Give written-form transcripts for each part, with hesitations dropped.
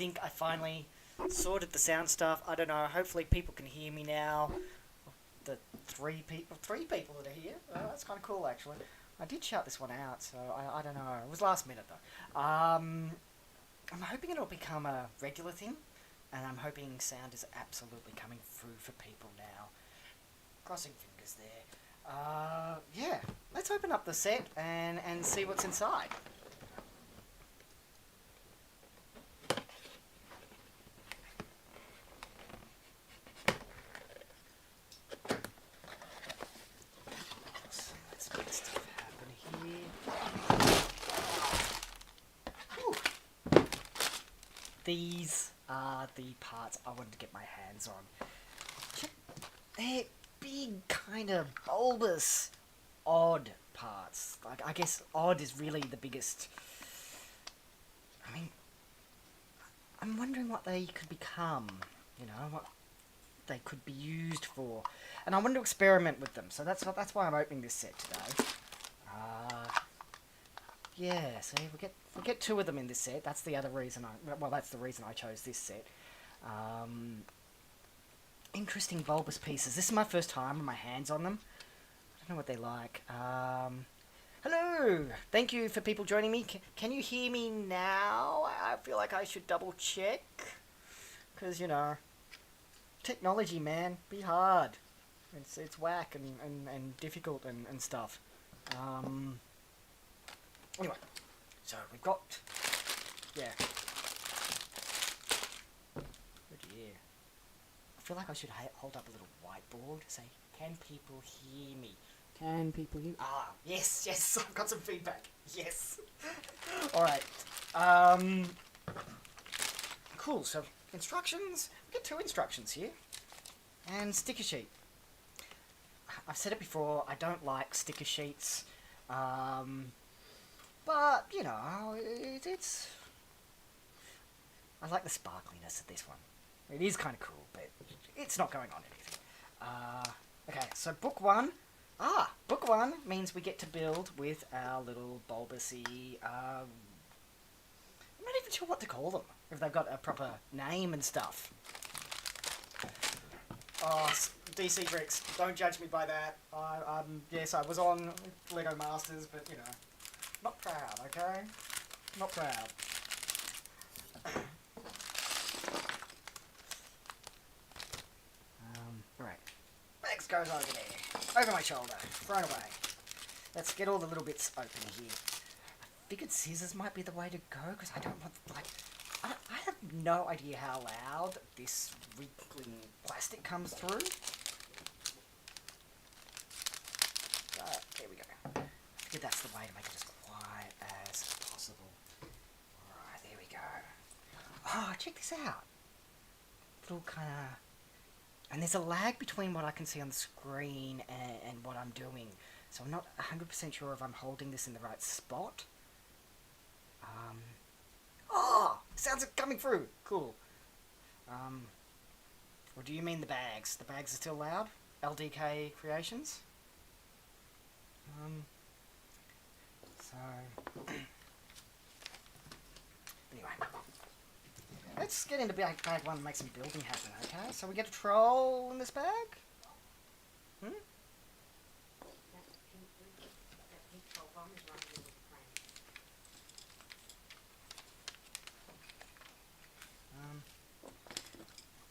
think I finally sorted the sound stuff. I don't know. Hopefully, people can hear me now. The three people that are here. That's kind of cool, actually. I did shout this one out, so I don't know. It was last minute though. I'm hoping it'll become a regular thing, and I'm hoping sound is absolutely coming through for people now. Crossing fingers there. Yeah. Let's open up the set and see what's inside. Let's get stuff happen here. Ooh. These are the parts I wanted to get my hands on. Check. They're big, kind of bulbous, odd parts. Like, I guess odd is really the biggest. I mean, I'm wondering what they could become. You know, what they could be used for, and I want to experiment with them. So that's why I'm opening this set today. Yeah. See, we get two of them in this set. That's the other reason that's the reason I chose this set. Interesting bulbous pieces. This is my first time with my hands on them. I don't know what they like. Hello! Thank you for people joining me. Can you hear me now? I feel like I should double check. Because, you know, technology, man, be hard. It's whack and difficult and stuff. Anyway, so we've got... Yeah. Oh dear. I feel like I should hold up a little whiteboard, say, can people hear me? Can people hear me? Ah, yes, I've got some feedback. Yes. Alright. Cool, so instructions. We get two instructions here. And sticker sheet. I've said it before, I don't like sticker sheets. But, you know, it's... I like the sparkliness of this one. It is kind of cool, but it's not going on anything. Okay, so book one. Book one means we get to build with our little bulbousy... I'm not even sure what to call them, if they've got a proper name and stuff. Oh, DC Bricks, don't judge me by that. Yes, I was on Lego Masters, but, you know, not proud, okay? Not proud. Right. Max goes over there. Over my shoulder. Thrown away. Let's get all the little bits open here. I figured scissors might be the way to go, because I don't want, like... I have no idea how loud this wriggling plastic comes through. There we go. I figured that's the way to make it as quiet as possible. Alright, there we go. Oh, check this out. Little kind of... And there's a lag between what I can see on the screen and what I'm doing. So I'm not 100% sure if I'm holding this in the right spot. Oh! Sounds are coming through! Cool. Or do you mean the bags? The bags are still loud? LDK Creations? So... Anyway. Let's get into bag one and make some building happen, okay? So we get a troll in this bag? Hmm?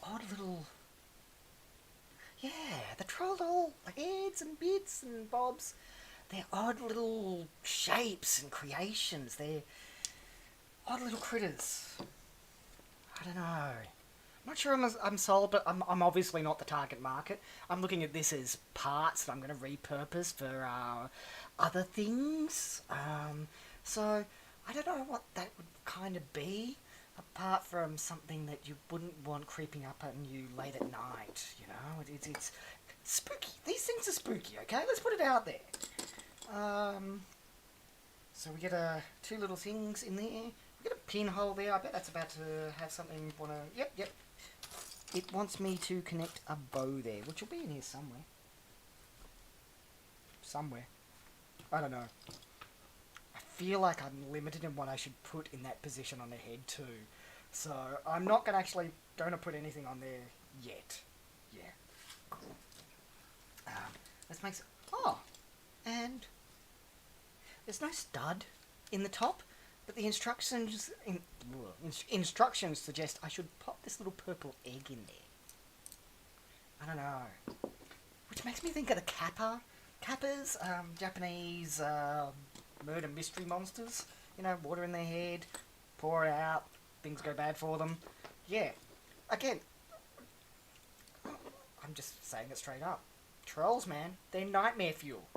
Odd little... Yeah, the troll doll heads and bits and bobs. They're odd little shapes and creations. They're odd little critters. I don't know. I'm not sure I'm sold, but I'm obviously not the target market. I'm looking at this as parts that I'm going to repurpose for other things. So I don't know what that would kind of be, apart from something that you wouldn't want creeping up on you late at night. You know, it's spooky. These things are spooky. Okay, let's put it out there. So we get two little things in there. We get a pinhole there. I bet that's about to have something. Yep. It wants me to connect a bow there, which will be in here somewhere. I don't know. I feel like I'm limited in what I should put in that position on the head too. So I'm not going to put anything on there yet. Yeah. Cool. Let's make. Oh, and there's no stud in the top, but the instructions suggest I should pop this little purple egg in there. I don't know. Which makes me think of the kappa. Kappas, Japanese murder mystery monsters. You know, water in their head, pour it out, things go bad for them. Yeah. Again, I'm just saying it straight up. Trolls, man, they're nightmare fuel.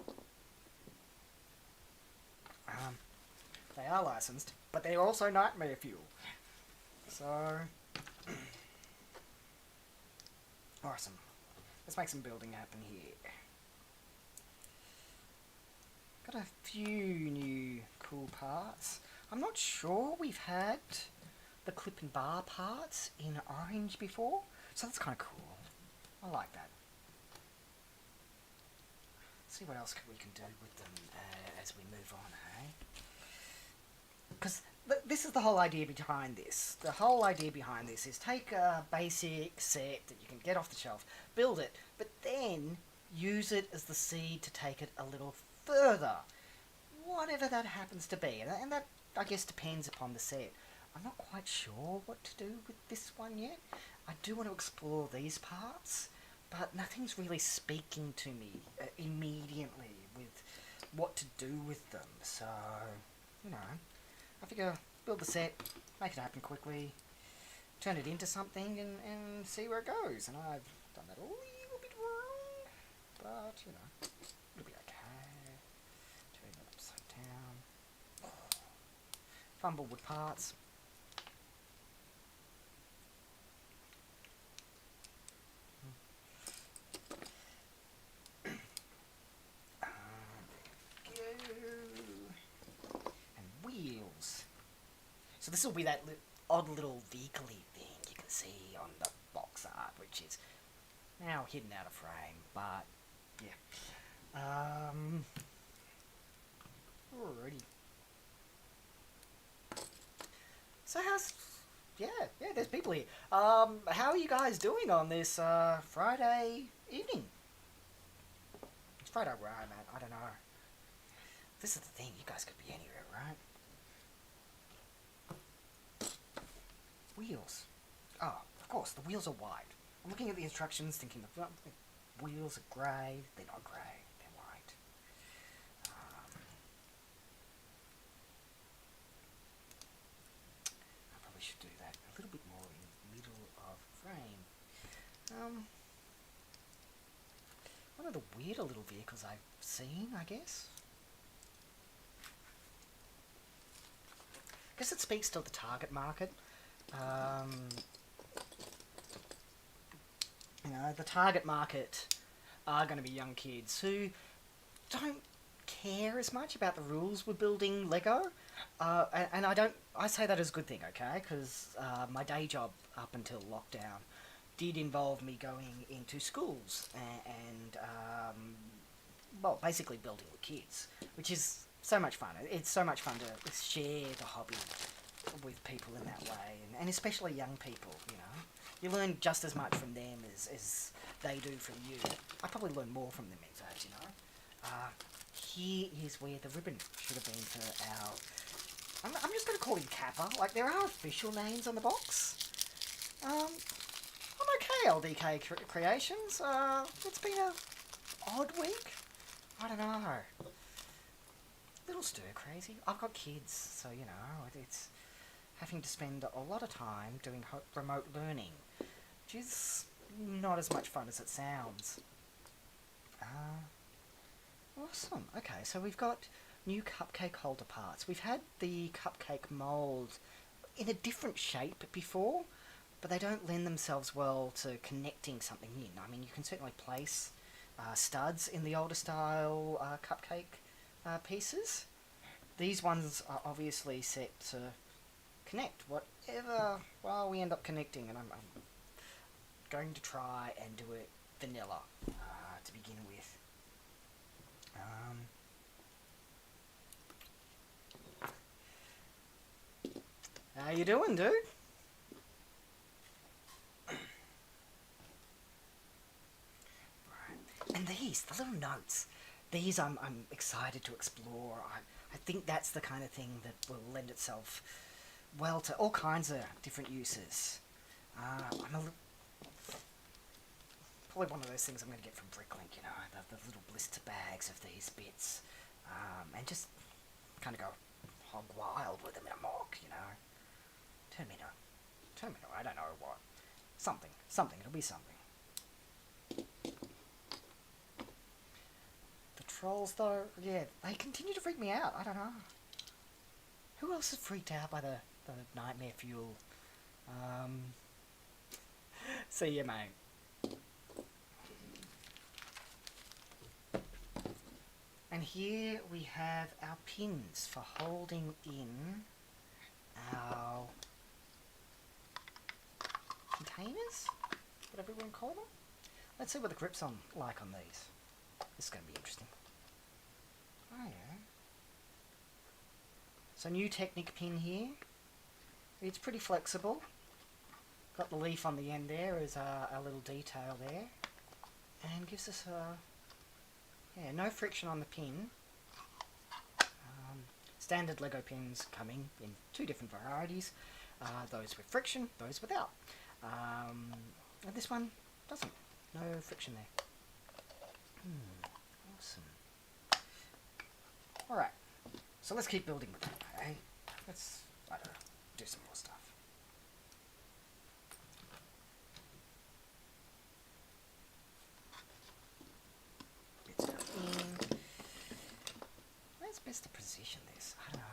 They are licensed, but they're also nightmare fuel. So, awesome. Let's make some building happen here. Got a few new cool parts. I'm not sure we've had the clip and bar parts in orange before, so that's kind of cool. I like that. Let's see what else we can do with them as we move on, eh? Because this is the whole idea behind this. The whole idea behind this is take a basic set that you can get off the shelf, build it, but then use it as the seed to take it a little further. Whatever that happens to be. And that, I guess, depends upon the set. I'm not quite sure what to do with this one yet. I do want to explore these parts, but nothing's really speaking to me immediately with what to do with them. So, you know, I figure build the set, make it happen quickly, turn it into something and see where it goes. And I've done that a little bit wrong, but, you know, it'll be okay. Turn it upside down. Fumble with parts. So this will be that odd little vehicle-y thing you can see on the box art, which is now hidden out of frame, but yeah. Alrighty. So yeah, there's people here. How are you guys doing on this Friday evening? It's Friday where I'm at, I don't know. This is the thing, you guys could be anywhere, right? Wheels. Oh, of course, the wheels are white. I'm looking at the instructions thinking the wheels are grey. They're not grey, they're white. I probably should do that a little bit more in the middle of frame. One of the weirder little vehicles I've seen, I guess. I guess it speaks to the target market. You know, the target market are going to be young kids who don't care as much about the rules with building Lego. And I say that as a good thing, okay? Because my day job up until lockdown did involve me going into schools and well, basically building with kids, which is so much fun. It's so much fun to share the hobby with people in that way, and especially young people, you know. You learn just as much from them as they do from you. I probably learn more from them, in fact, you know. Here is where the ribbon should have been for our... I'm just going to call him Kappa. Like, there are official names on the box. I'm okay, LDK Creations. It's been a odd week. I don't know. Little stir crazy. I've got kids, so, you know, it's having to spend a lot of time doing remote learning, which is not as much fun as it sounds. Awesome. Okay, so we've got new cupcake holder parts. We've had the cupcake mould in a different shape before, but they don't lend themselves well to connecting something in. I mean, you can certainly place studs in the older style cupcake pieces. These ones are obviously set to connect whatever, well, we end up connecting, and I'm going to try and do it vanilla to begin with. How you doing, dude? the little notes. These I'm excited to explore. I think that's the kind of thing that will lend itself well to all kinds of different uses. Probably one of those things I'm going to get from Bricklink, you know, the little blister bags of these bits, and just kind of go hog wild with them in a mock, you know. Turn me into, I don't know what. Something, it'll be something. The trolls, though, yeah, they continue to freak me out, I don't know. Who else is freaked out by the nightmare fuel? See you, mate. And here we have our pins for holding in our containers, whatever we want to call them. Let's see what the grip's like on these. This is going to be interesting. Oh yeah. So new Technic pin here. It's pretty flexible. Got the leaf on the end there as a little detail there. And gives us no friction on the pin. Standard Lego pins coming in two different varieties. Those with friction, those without. And this one doesn't. No friction there. Awesome. Alright. So let's keep building with that, eh? Let's, I don't know, do some more stuff. Bits go in. Where's best to position this? I don't know.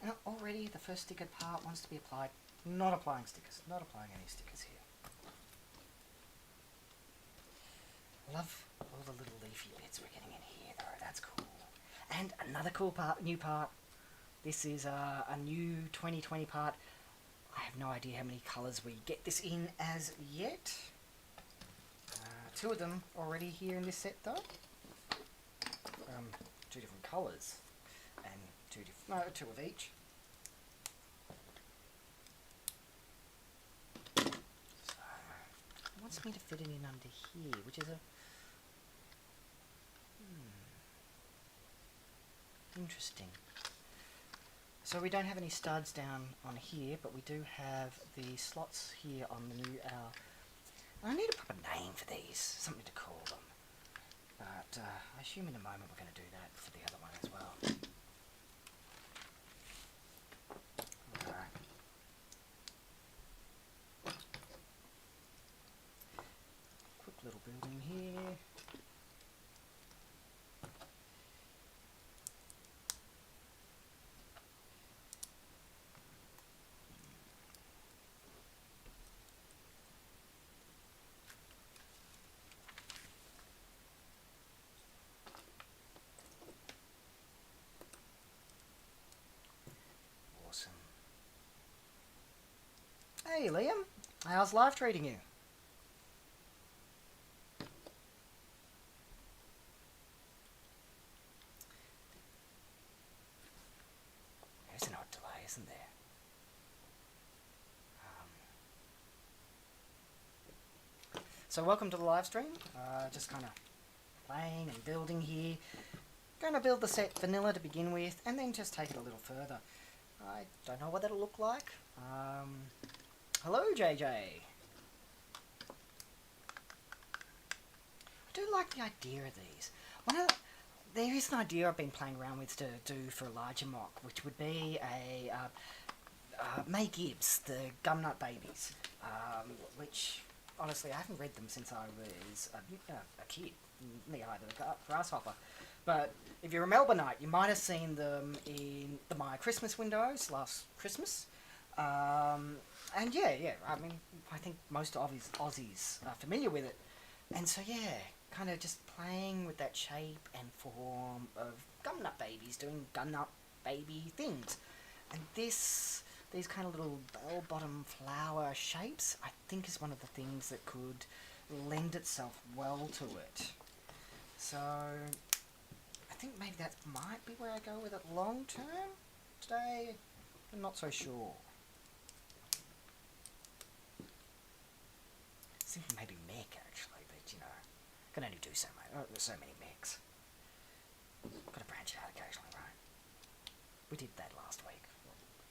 And already the first stickered part wants to be applied. Not applying stickers. Not applying any stickers here. Love all the little leafy bits we're getting in here though. That's cool. And another cool part, new part. This is a new 2020 part. I have no idea how many colours we get this in as yet. Two of them already here in this set though. Two different colours. And two of each. So, it wants me to fit it in under here, which is a... Interesting. So we don't have any studs down on here, but we do have the slots here on the new... I need a proper name for these, something to call them. But I assume in a moment we're going to do that for the other one as well. Alright. Quick little building here. Awesome. Hey Liam, how's life treating you? There's an odd delay, isn't there? So welcome to the live stream. Just kind of playing and building here. Going to build the set vanilla to begin with, and then just take it a little further. I don't know what that'll look like. Hello, JJ. I do like the idea of these. There is an idea I've been playing around with to do for a larger mock, which would be a May Gibbs, the Gumnut Babies, which honestly I haven't read them since I was a kid, knee-high to the grasshopper. But if you're a Melbourneite, you might have seen them in the My Christmas windows last Christmas. And yeah, I mean, I think most Aussies are familiar with it. And so yeah, kind of just playing with that shape and form of Gumnut Babies, doing Gumnut Baby things. And these kind of little bell-bottom flower shapes, I think is one of the things that could lend itself well to it. So I think maybe that might be where I go with it long term. Today, I'm not so sure. thinking maybe mech actually, but you know, can only do so much. Oh, there's so many mechs. Got to branch out occasionally, right? We did that last week,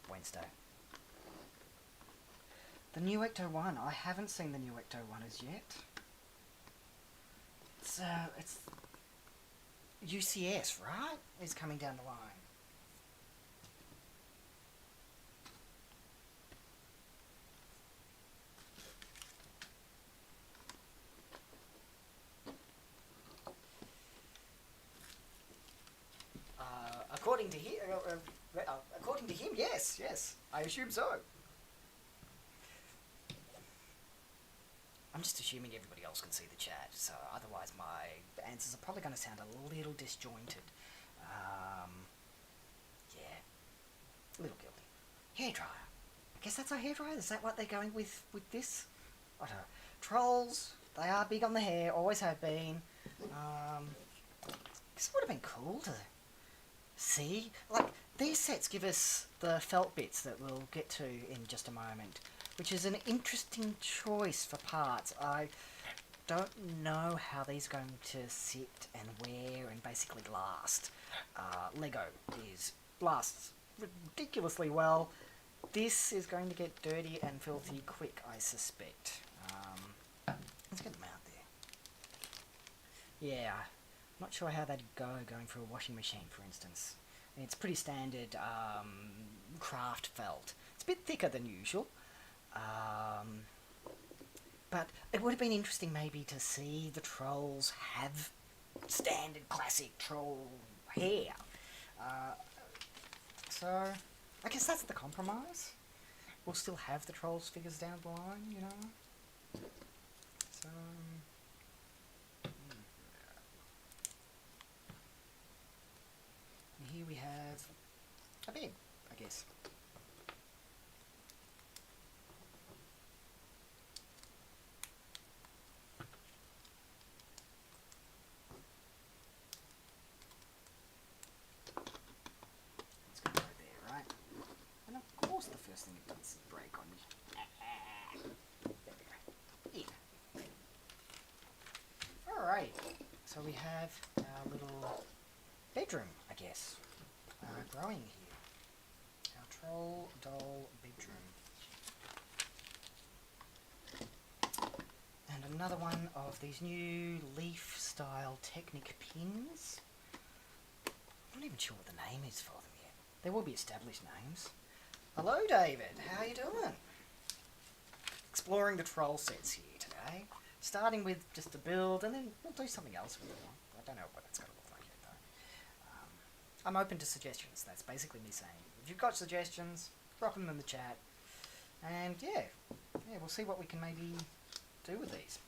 Wednesday. The new Ecto 1. I haven't seen the new Ecto 1 as yet. It's UCS, right? Is coming down the line. According to him, yes, I assume so. I'm just assuming everybody else can see the chat, so otherwise my answers are probably going to sound a little disjointed. Yeah, a little guilty. Hairdryer. I guess that's our hairdryer. Is that what they're going with this? I don't know. Trolls. They are big on the hair. Always have been. This would have been cool to see. Like, these sets give us the felt bits that we'll get to in just a moment, which is an interesting choice for parts. I don't know how these are going to sit and wear and basically last. Lego lasts ridiculously well. This is going to get dirty and filthy quick, I suspect. Let's get them out there. Yeah, I'm not sure how that'd go going through a washing machine, for instance. I mean, it's pretty standard craft felt. It's a bit thicker than usual. But it would have been interesting maybe to see the trolls have standard classic troll hair. So I guess that's the compromise. We'll still have the trolls figures down the line, you know. So and here we have a bed, I guess. It's going to go there, right? And of course the first thing it does is break on me. There we go. Yeah. Alright, so we have our little bedroom, I guess, growing here. Our troll doll bedroom. And another one of these new leaf style Technic pins. I'm not even sure what the name is for them yet. There will be established names. Hello David, how you doing? Exploring the troll sets here today. Starting with just a build, and then we'll do something else with it. I don't know what that's going to look like yet though. I'm open to suggestions. That's basically me saying, if you've got suggestions, drop them in the chat. And yeah, we'll see what we can maybe do with these.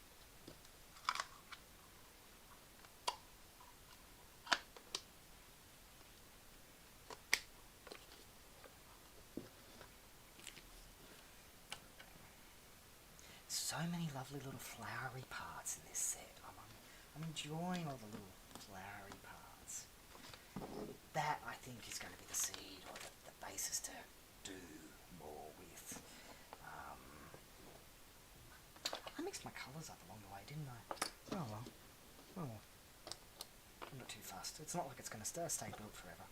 So many lovely little flowery parts in this set. I'm enjoying all the little flowery parts. That, I think, is going to be the seed or the basis to do more with. I mixed my colours up along the way, didn't I? Oh well. Oh well. I'm not too fussed. It's not like it's going to stay built forever.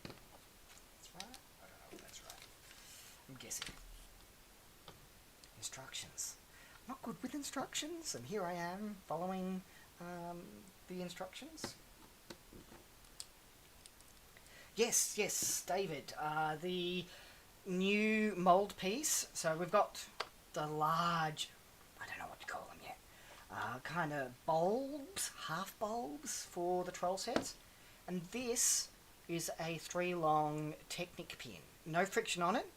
That's right? I don't know if that's right. I'm guessing. Instructions. I'm not good with instructions, and here I am following the instructions. Yes, David. The new mould piece. So we've got the large, I don't know what to call them yet, kind of bulbs, half bulbs for the troll sets. And this is a 3-long Technic pin. No friction on it.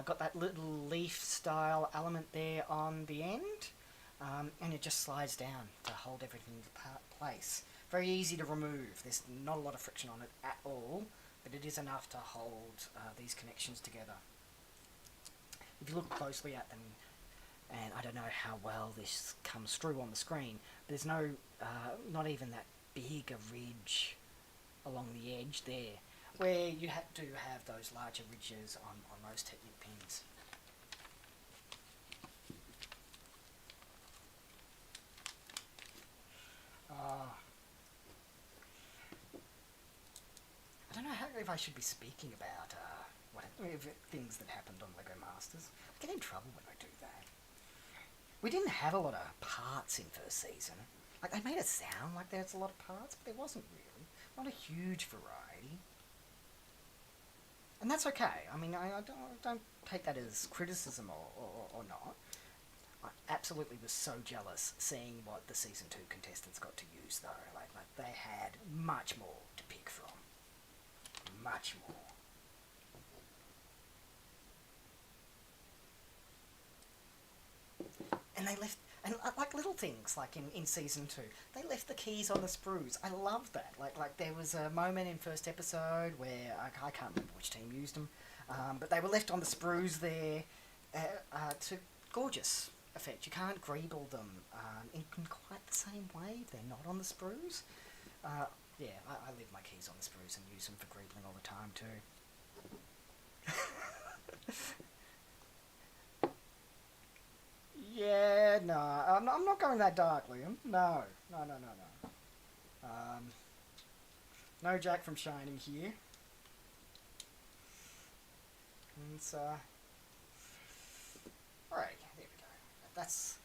Got that little leaf style element there on the end, and it just slides down to hold everything in place. Very easy to remove. There's not a lot of friction on it at all, but it is enough to hold these connections together. If you look closely at them, and I don't know how well this comes through on the screen, but there's no, not even that big a ridge along the edge there, where you do have those larger ridges on most Technic pins. know if I should be speaking about things that happened on Lego Masters. I get in trouble when I do that. We didn't have a lot of parts in first season. Like, they made it sound like there's a lot of parts, but there wasn't really. Not a huge variety. And that's okay. I mean, I don't take that as criticism or not. I absolutely was so jealous seeing what the Season 2 contestants got to use, though. Like they had much more to pick from. Much more. And they left, and like little things, like in Season 2, they left the keys on the sprues. I love that. Like there was a moment in first episode where, I can't remember which team used them, but they were left on the sprues there to gorgeous effect. You can't greeble them in quite the same way if they're not on the sprues. Yeah, I leave my keys on the sprues and use them for greebling all the time too. Yeah, no, I'm not going that dark, Liam. No. No Jack from Shining here. And alright, there we go. That's,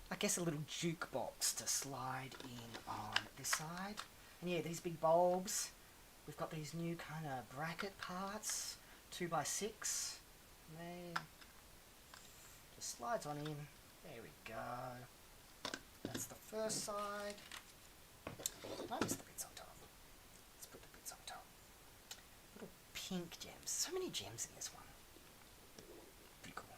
I guess, a little jukebox to slide in on this side. And yeah, these big bulbs. We've got these new kind of bracket parts, 2x6. They just slides on in. There we go. That's the first side. Notice the bits on top. Let's put the bits on top. Little pink gems. So many gems in this one. Pretty cool.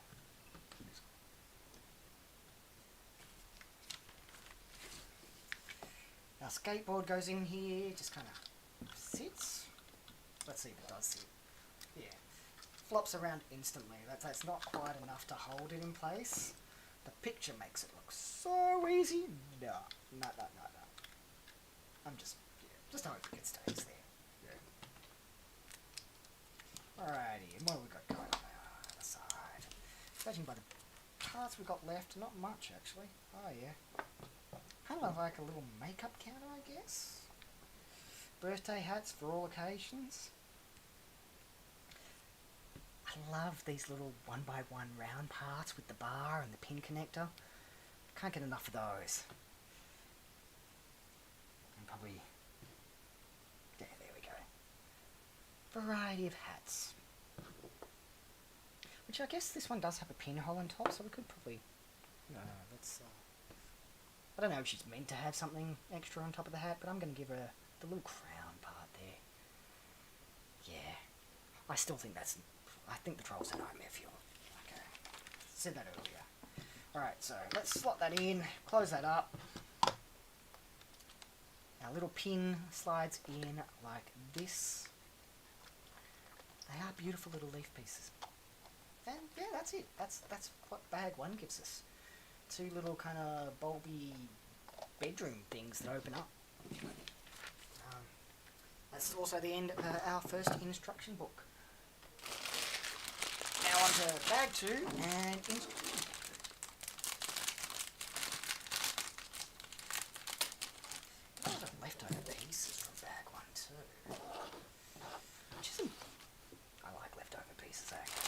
Our skateboard goes in here, just kind of sits. Let's see if it does sit. Yeah. Flops around instantly. That's not quite enough to hold it in place. The picture makes it look so easy. No. I'm just hoping it stays there. Yeah. Alrighty, and what have we got going on the other side? Judging by the parts we've got left, not much actually. Oh yeah. Kind of like a little makeup counter, I guess. Birthday hats for all occasions. I love these little 1x1 round parts with the bar and the pin connector. Can't get enough of those. And probably... there we go. Variety of hats. Which I guess this one does have a pinhole on top, so we could probably... no, that's... I don't know if she's meant to have something extra on top of the hat, but I'm going to give her the little crown part there. Yeah. I still think that's... I think the Troll's a nightmare fuel. Okay. Said that earlier. Alright, so let's slot that in, close that up. Our little pin slides in like this. They are beautiful little leaf pieces. And yeah, that's it. That's what bag one gives us. Two little kind of bulby bedroom things that open up. That's also the end of our first instruction book. Now on to bag 2 and instruction. A lot of leftover pieces from bag 1 too. Which isn't... I like leftover pieces actually.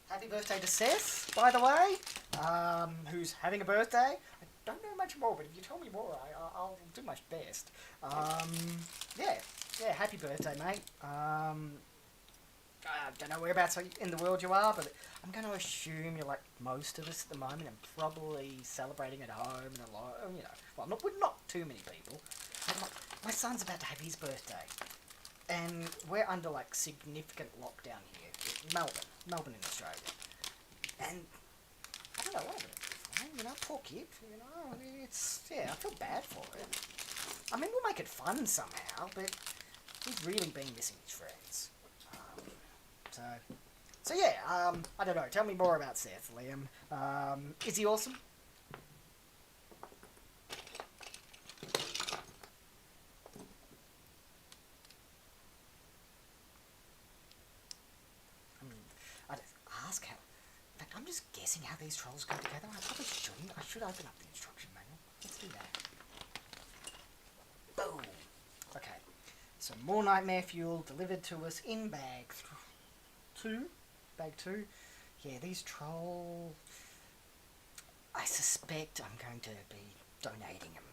Happy birthday to Seth, by the way, who's having a birthday. I don't know much more, but if you tell me more, I'll do my best. Yeah, happy birthday, mate. I don't know whereabouts in the world you are, but I'm going to assume you're like most of us at the moment and probably celebrating at home and a lot, you know, well, not too many people. My son's about to have his birthday, and we're under like significant lockdown here in Melbourne in Australia, and I don't know what I'm going to do for him, you know, poor kid, you know, I feel bad for it. I mean, we'll make it fun somehow, but he's really been missing his friends. So yeah, I don't know, tell me more about Seth, Liam. Is he awesome? I mean, I just ask how... In fact, I'm just guessing how these trolls go together. I probably shouldn't. I should open up the instruction manual. Let's do that. some more nightmare fuel delivered to us in two. Bag two. Yeah, these troll... I suspect I'm going to be donating them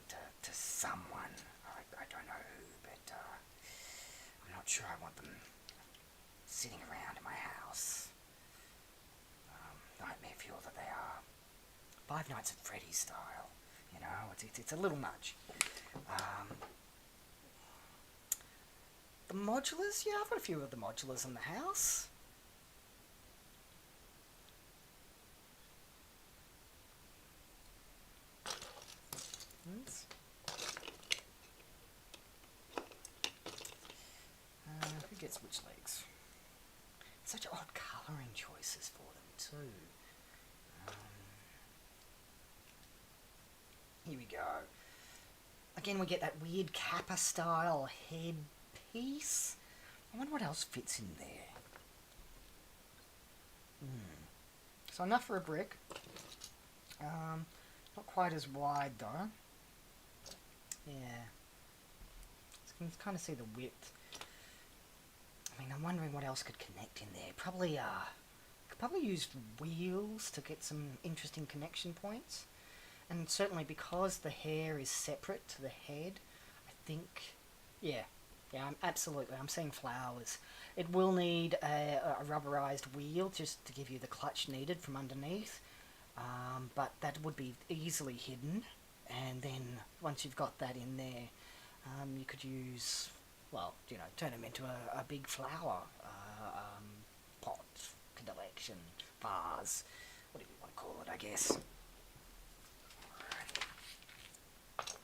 to someone. I don't know who, but I'm not sure I want them sitting around in my house. Nightmare fuel that they are. Five Nights at Freddy's style. You know, it's a little much. The modulars, yeah, I've got a few of the modulars in the house. Who gets which legs? Such odd colouring choices for them too. Here we go. Again, we get that weird Kappa style head piece. I wonder what else fits in there. So enough for a brick. Not quite as wide though. Yeah. You can kind of see the width. I mean, I'm wondering what else could connect in there. Could probably use wheels to get some interesting connection points. And certainly because the hair is separate to the head, I think, yeah, I'm seeing flowers. It will need a rubberized wheel just to give you the clutch needed from underneath, but that would be easily hidden. And then once you've got that in there, you could use, well, you know, turn them into a big flower pot, collection, vase, whatever you want to call it, I guess.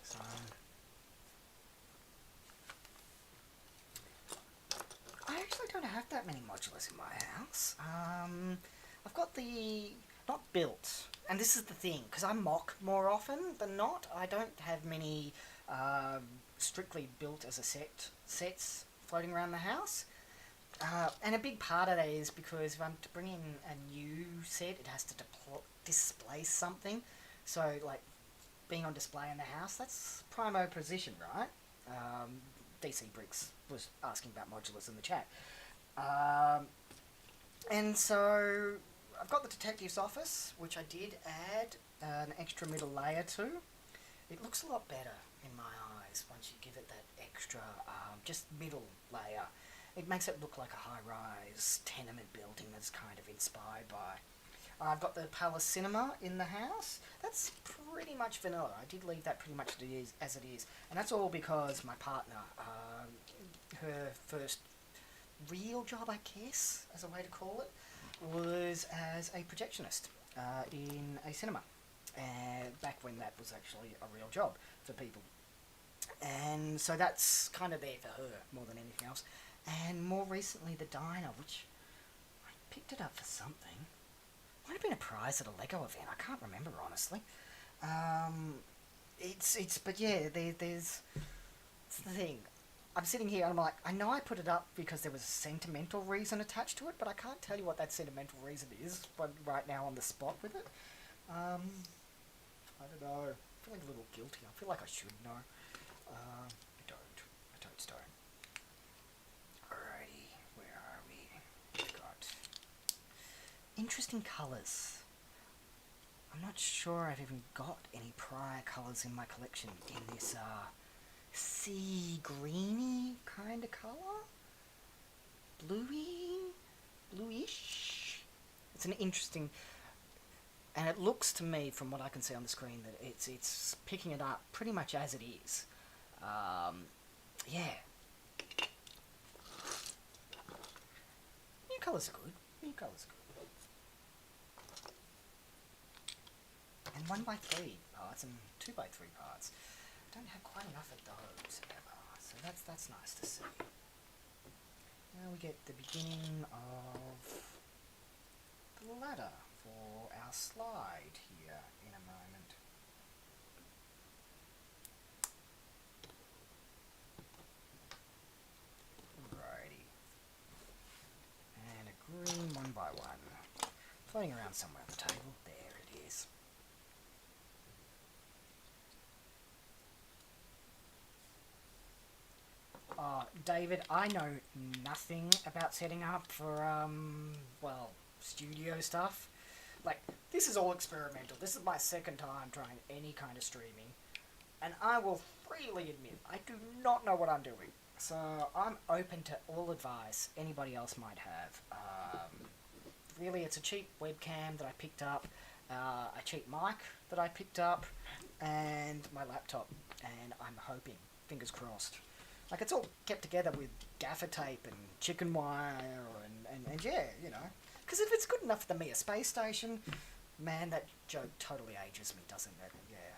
So, I actually don't have that many modulars in my house. I've got the, not built, and this is the thing, because I mock more often than not. I don't have many strictly built as a sets floating around the house. And a big part of that is because if I'm to bring in a new set, it has to display something. So, like, being on display in the house, that's primo position, right? DC Bricks was asking about modulars in the chat. And so, I've got the detective's office, which I did add an extra middle layer to. It looks a lot better in my eyes once you give it that extra, just middle layer. It makes it look like a high-rise tenement building that's kind of inspired by. I've got the Palace Cinema in the house. That's pretty much vanilla. I did leave that pretty much as it is. And that's all because my partner, her first real job, I guess, as a way to call it, was as a projectionist in a cinema. Back when that was actually a real job for people. And so that's kind of there for her more than anything else. And more recently the diner, which I picked it up for something. Might have been a prize at a Lego event. I can't remember, honestly. But yeah, there's the thing. I'm sitting here and I'm like, I know I put it up because there was a sentimental reason attached to it, but I can't tell you what that sentimental reason is right now on the spot with it. I don't know. I feel like a little guilty. I feel like I should know. I don't. Alrighty, where are we? We've got interesting colours. I'm not sure I've even got any prior colours in my collection in this sea greeny kind of colour. Bluish. It's an interesting, and it looks to me from what I can see on the screen that it's picking it up pretty much as it is. Yeah. New colours are good. And 1x3. Oh, it's in 2x3 parts. I don't have quite enough of those ever, so that's nice to see. Now we get the beginning of the ladder for our slide here in a moment. Alrighty. And a green 1x1. Floating around somewhere on the table. There it is. David, I know nothing about setting up for, well, studio stuff. Like, this is all experimental. This is my second time trying any kind of streaming. And I will freely admit, I do not know what I'm doing. So, I'm open to all advice anybody else might have. Really, it's a cheap webcam that I picked up, a cheap mic that I picked up, and my laptop. And I'm hoping, fingers crossed. Like, it's all kept together with gaffer tape and chicken wire and yeah, you know. Because if it's good enough for the Mir space station, man, that joke totally ages me, doesn't it? Yeah,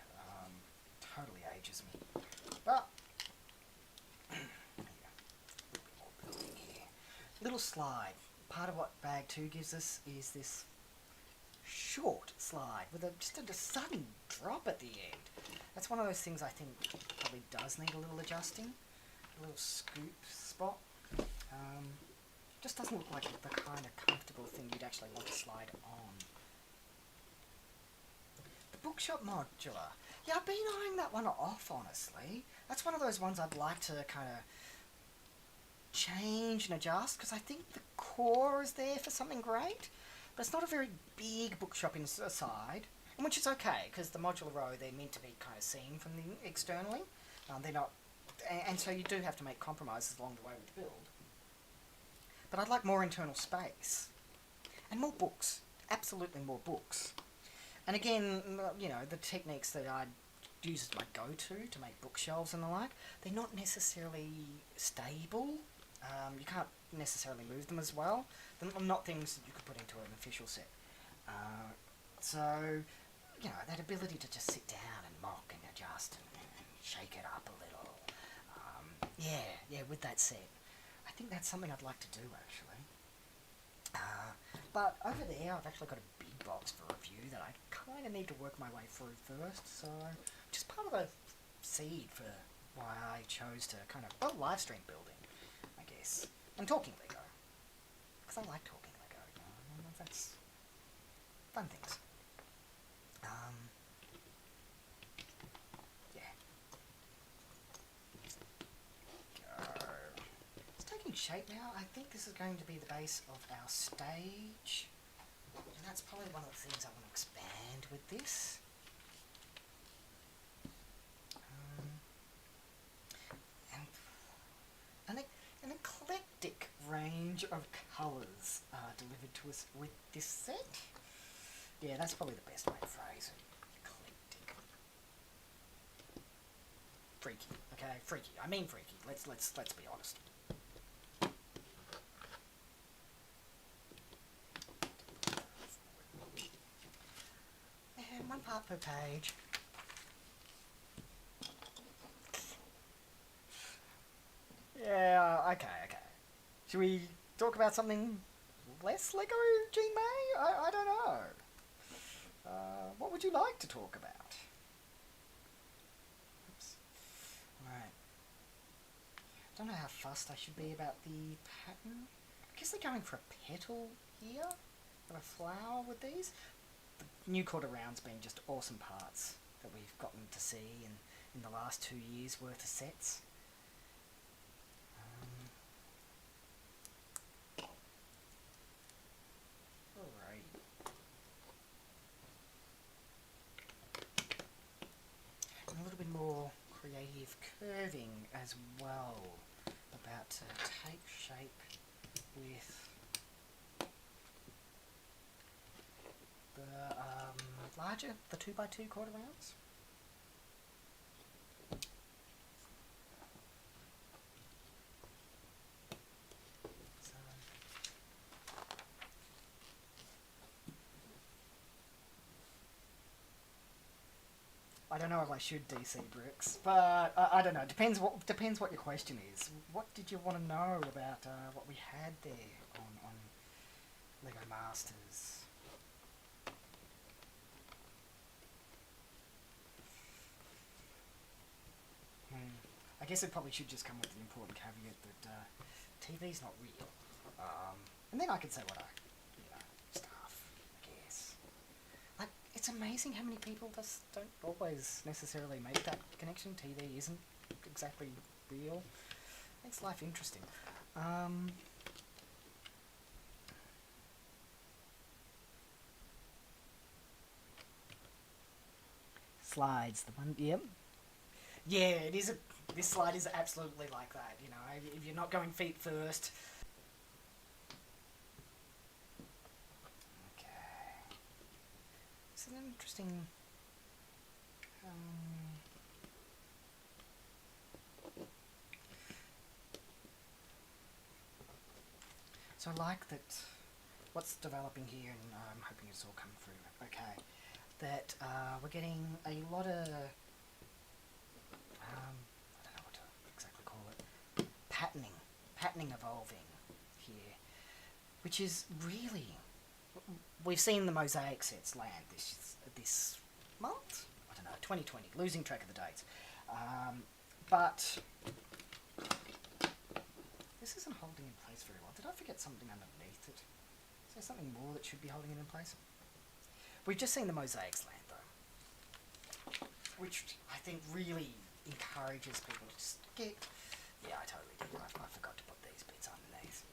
totally ages me. But, little slide. Part of what Bag 2 gives us is this short slide with just a sudden drop at the end. That's one of those things I think probably does need a little adjusting. A little scoop spot. Just doesn't look like the kind of comfortable thing you'd actually want to slide on. The Bookshop Modular. Yeah, I've been eyeing that one off, honestly. That's one of those ones I'd like to kind of change and adjust, because I think the core is there for something great, but it's not a very big bookshop inside, which is okay, because the modular row, they're meant to be kind of seen from the externally. They're not, and so you do have to make compromises along the way with the build. But I'd like more internal space. And more books. Absolutely more books. And again, you know, the techniques that I'd use as my go-to to make bookshelves and the like, they're not necessarily stable. You can't necessarily move them as well. They're not things that you could put into an official set. So, you know, that ability to just sit down and mock and adjust and shake it up a little. Yeah, with that set. I think that's something I'd like to do, actually. But over there, I've actually got a big box for review that I kind of need to work my way through first, so just part of the seed for why I chose to kind of, well, live stream building, I guess. And talking Lego. Because I like talking Lego, you know, that's fun things. Yeah. Go. It's taking shape now. I think this is going to be the base of our stage. And that's probably one of the things I want to expand with this. An eclectic range of colours are delivered to us with this set. Yeah, that's probably the best way to phrase it. Eclectic. Freaky, okay? Freaky. I mean freaky. Let's be honest. And one part per page. Yeah, okay. Should we talk about something less Lego, G-May? I don't know. What would you like to talk about? Oops. Right. I don't know how fussed I should be about the pattern. I guess they're going for a petal here, of a flower with these. The new quarter round's been just awesome parts that we've gotten to see in the last 2 years worth of sets. A little bit more creative curving as well, about to take shape with the larger, the 2x2 quarter rounds. So, I don't know if I should DC bricks, but I don't know. Depends what your question is. What did you want to know about what we had there on Lego Masters? I guess it probably should just come with the important caveat that TV's not real. And then I could say what stuff, I guess. Like, it's amazing how many people just don't always necessarily make that connection. TV isn't exactly real. Makes life interesting. Slides, the one, yep. Yeah, it is. This slide is absolutely like that. You know, if you're not going feet first. Okay. It's an interesting. Um, so I like that. What's developing here, and I'm hoping it's all come through. Okay, that we're getting a lot of. I don't know what to exactly call it. Patterning evolving here, which is really. We've seen the mosaic sets land this month. I don't know, 2020. Losing track of the dates, but this isn't holding in place very well. Did I forget something underneath it? Is there something more that should be holding it in place? We've just seen the mosaics land though, which I think really encourages people to just get. Yeah, I totally did. I forgot to put these bits underneath.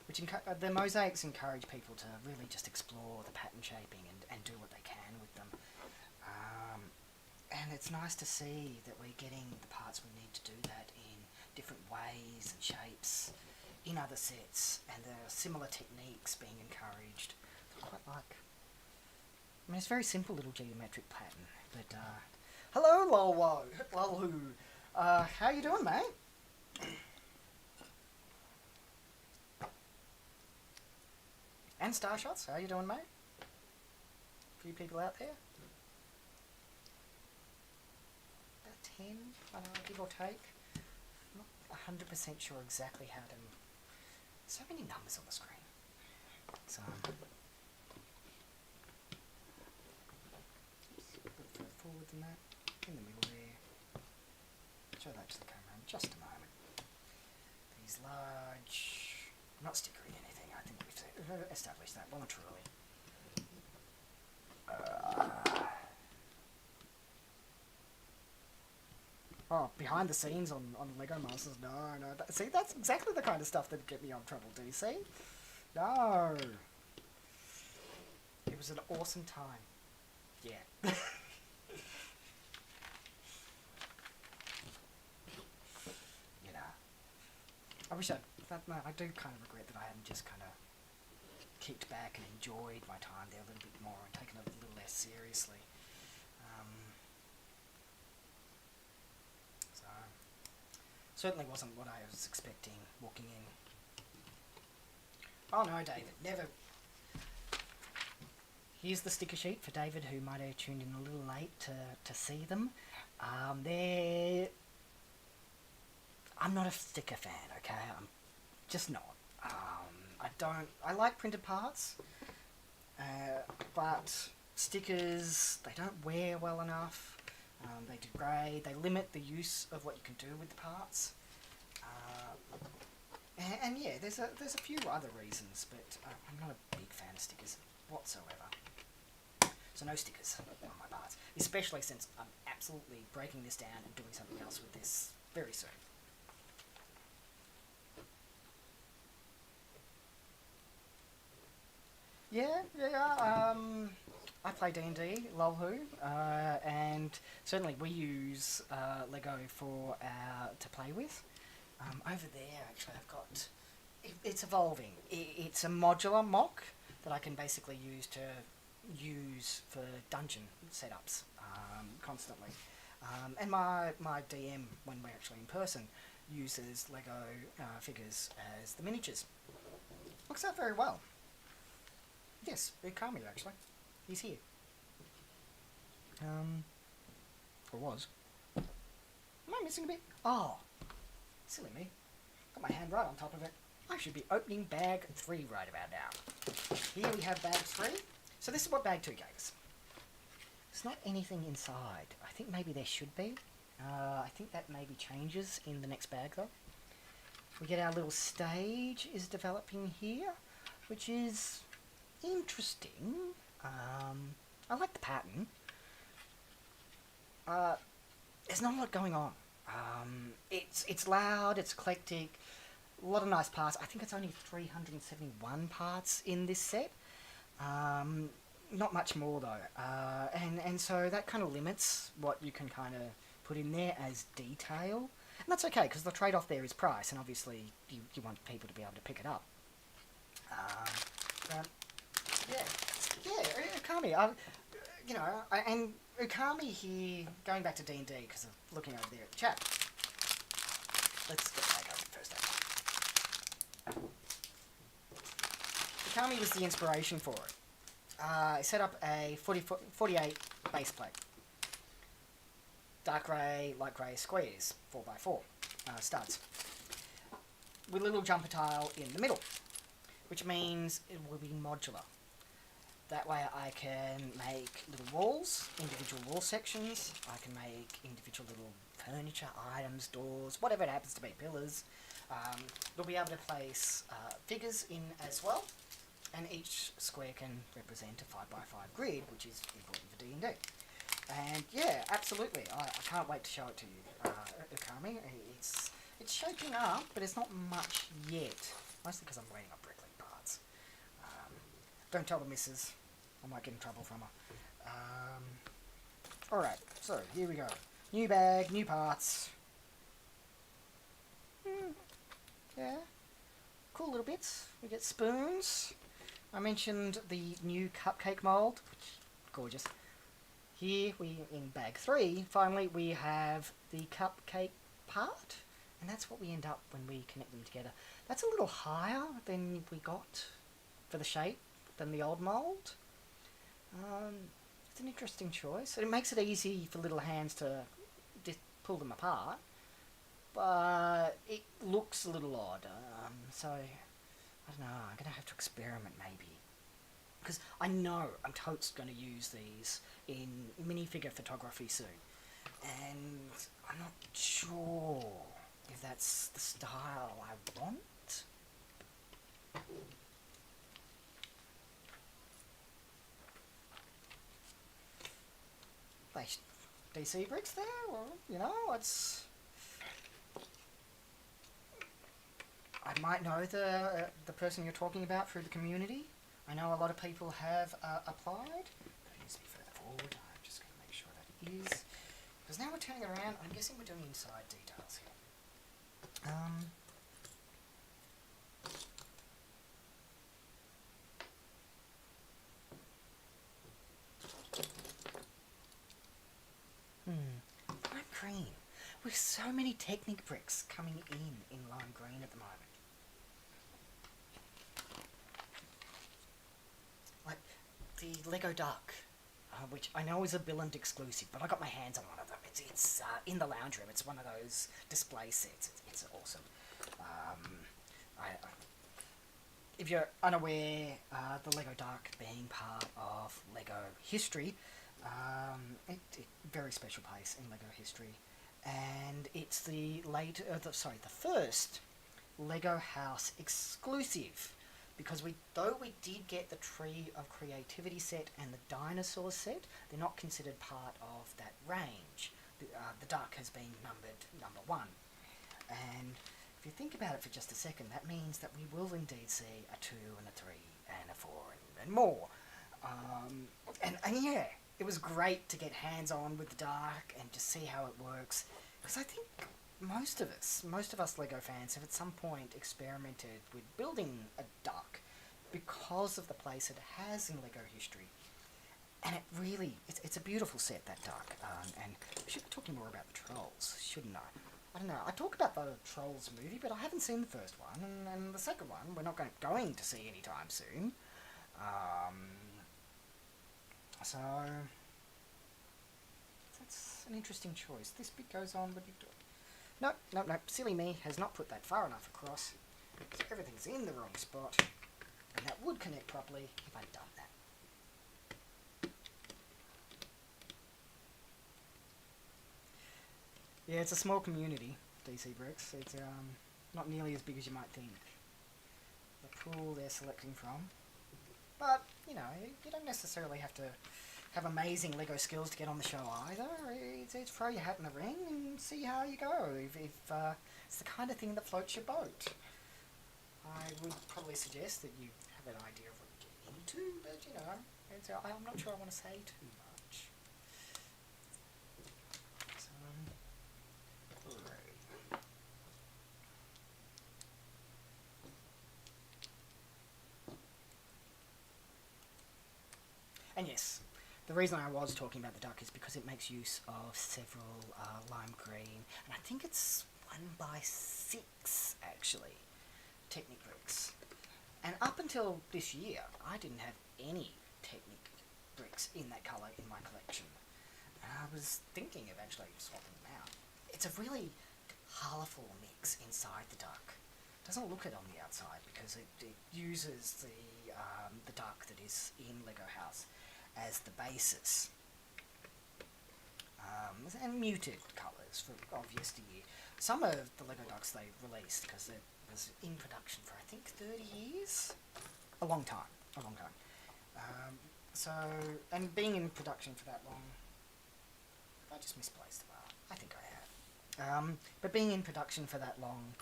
Which the mosaics encourage people to really just explore the pattern shaping and do what they can with them. And it's nice to see that we're getting the parts we need to do that in different ways and shapes in other sets, and there are similar techniques being encouraged. I quite like. I mean, it's a very simple little geometric pattern, but hello, Lolwo, how you doing, mate? And Starshots, how you doing, mate? A few people out there. About 10, give or take. Not 100% sure exactly how to. So many numbers on the screen. So. A bit further forward than that. In the middle there. Show that to the camera in just a moment. These large. I'm not stickering anything, I think we've established that voluntarily. Oh, behind the scenes on Lego Masters, no. See, that's exactly the kind of stuff that get me on trouble, do you see? No. It was an awesome time. Yeah. You know. I wish I do kind of regret that I hadn't just kind of kicked back and enjoyed my time there a little bit more and taken it a little less seriously. So, certainly wasn't what I was expecting walking in. Oh no, David, never. Here's the sticker sheet for David, who might have tuned in a little late to see them. I'm not a sticker fan, okay? I'm just not. I like printed parts, but stickers, they don't wear well enough. They degrade. They limit the use of what you can do with the parts. And yeah, there's a few other reasons, but I'm not a big fan of stickers whatsoever. So no stickers on my parts, especially since I'm absolutely breaking this down and doing something else with this very soon. Yeah. I play D&D, Lolhu, and certainly we use Lego for to play with. Over there, actually, I've got. It's evolving. It's a modular mock that I can basically use for dungeon setups constantly. And my DM, when we're actually in person, uses Lego figures as the miniatures. Works out very well. Yes, Kami actually. He's here. Or was. Am I missing a bit? Oh, silly me. Got my hand right on top of it. I should be opening bag 3 right about now. Here we have bag 3. So this is what bag 2 gave us. There's not anything inside. I think maybe there should be. I think that maybe changes in the next bag though. We get our little stage is developing here, which is interesting. I like the pattern. there's not a lot going on. It's loud, it's eclectic, a lot of nice parts. I think it's only 371 parts in this set. Not much more though, and so that kind of limits what you can kind of put in there as detail, and that's okay because the trade-off there is price, and obviously you want people to be able to pick it up. But yeah, Ukami. And Ukami here, going back to D&D because I'm looking over there at the chat. Let's get back over first. Ukami was the inspiration for it. I set up a 48 base plate. Dark grey, light grey squares, 4x4 studs. With a little jumper tile in the middle, which means it will be modular. That way I can make little walls, individual wall sections. I can make individual little furniture, items, doors, whatever it happens to be, pillars. You'll be able to place figures in as well. And each square can represent a 5x5 grid, which is important for D&D. And yeah, absolutely, I can't wait to show it to you, Ukami. It's shaping up, but it's not much yet. Mostly because I'm waiting on brickling parts. Don't tell the missus, I might get in trouble from her. Alright, so here we go. New bag, new parts. Yeah, cool little bits. We get spoons. I mentioned the new cupcake mould, which gorgeous. Here we, in bag 3, finally we have the cupcake part, and that's what we end up when we connect them together. That's a little higher than we got for the shape than the old mould. It's an interesting choice. It makes it easy for little hands to pull them apart, but it looks a little odd. So I don't know, I'm going to have to experiment maybe. Because I know I'm totes going to use these in minifigure photography soon. And I'm not sure if that's the style I want. DC bricks there, or, it's... I might know the person you're talking about through the community. I know a lot of people have applied. That needs to be further forward. I'm just going to make sure that it is. Because now we're turning around, I'm guessing we're doing inside details here. Lime green. With so many Technic bricks coming in lime green at the moment. Like the Lego Duck, which I know is a Billund exclusive, but I got my hands on one of them. It's in the lounge room. It's one of those display sets. It's awesome. If you're unaware, the Lego Duck being part of Lego history, very special place in Lego history, and it's the first Lego House exclusive. Because though we did get the Tree of Creativity set and the Dinosaur set, they're not considered part of that range. The Duck has been numbered number 1. And if you think about it for just a second, that means that we will indeed see a 2 and a 3 and a 4 and more. And yeah, it was great to get hands-on with the Duck and just see how it works. Because I think most of us Lego fans have at some point experimented with building a duck because of the place it has in Lego history. And it's a beautiful set, that duck. And I should be talking more about the Trolls, shouldn't I? I don't know, I talk about the Trolls movie, but I haven't seen the first one, and the second one we're not going to see anytime soon. So that's an interesting choice. This bit goes on, but Nope, silly me has not put that far enough across. So everything's in the wrong spot, and that would connect properly if I'd done that. Yeah, it's a small community, DC Bricks. It's not nearly as big as you might think. The pool they're selecting from. But, you don't necessarily have to have amazing Lego skills to get on the show either. It's throw your hat in the ring and see how you go. If it's the kind of thing that floats your boat. I would probably suggest that you have an idea of what you get into, but you know, I'm not sure I want to say too much. So, right. And yes, the reason I was talking about the duck is because it makes use of several lime green, and I think it's 1x6 actually, Technic bricks. And up until this year, I didn't have any Technic bricks in that colour in my collection. And I was thinking of actually swapping them out. It's a really colourful mix inside the duck. It doesn't look it on the outside because it uses the duck that is in Lego House as the basis. And muted colours of yesteryear. Some of the Lego ducks they released because it was in production for I think 30 years. A long time. And being in production for that long, I just misplaced the bar. I think I have. But being in production for that long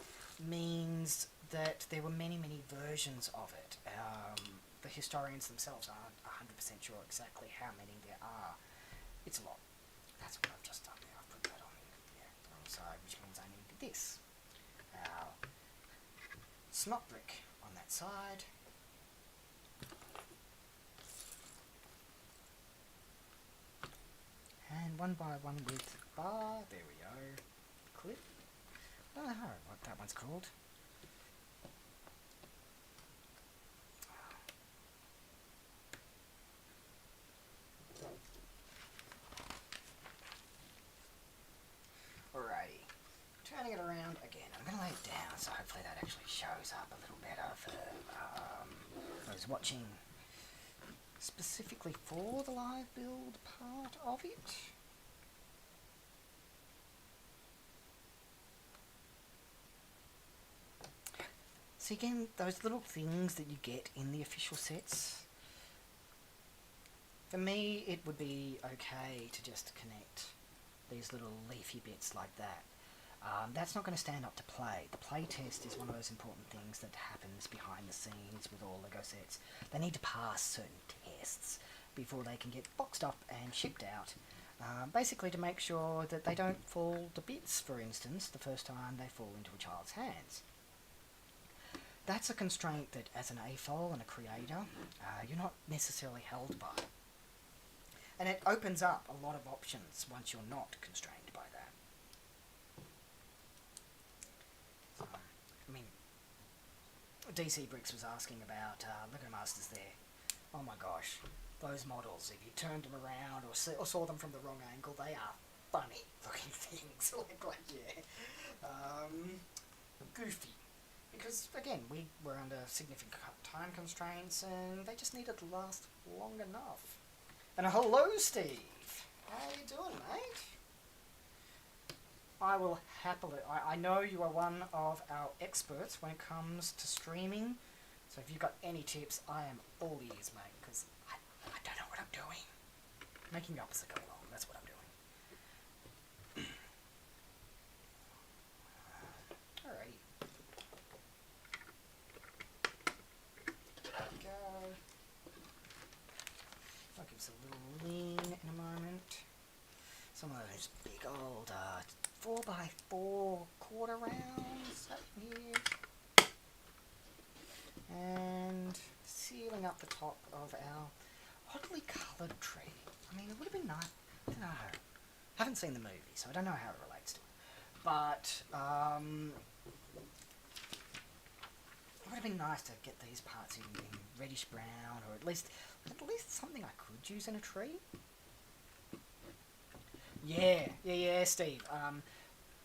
means that there were many versions of it. The historians themselves aren't 100% sure exactly how many there are. It's a lot. That's what I've just done there. I've put that on the side, which means I need this. Our snot brick on that side. And 1x1 width bar. There we go. Clip. I don't know what that one's called. Alrighty. Turning it around again. I'm going to lay it down so hopefully that actually shows up a little better for those watching specifically for the live build part of it. So again, those little things that you get in the official sets, for me it would be okay to just connect these little leafy bits like that. That's not going to stand up to play. The play test is one of those important things that happens behind the scenes with all Lego sets. They need to pass certain tests before they can get boxed up and shipped out. Basically to make sure that they don't fall to bits, for instance, the first time they fall into a child's hands. That's a constraint that as an AFOL and a creator, you're not necessarily held by. And it opens up a lot of options once you're not constrained by that. I mean, DC Bricks was asking about Lego Masters there. Oh my gosh, those models, if you turned them around or saw them from the wrong angle, they are funny looking things. Goofy. Because, again, we were under significant time constraints and they just needed to last long enough. And hello, Steve! How you doing, mate? I will happily... I know you are one of our experts when it comes to streaming, so if you've got any tips, I am all ears, mate, because I don't know what I'm doing. Making up as I go along, that's what I'm doing. Alrighty. There we go. I'll give us a little lean in a moment. Some of those big old 4x4 quarter rounds up here. And sealing up the top of our oddly coloured tree. I mean, it would have been nice. I don't know. Haven't seen the movie, so I don't know how it relates to it. But it would have been nice to get these parts in reddish brown, or at least something I could use in a tree. Yeah, Steve.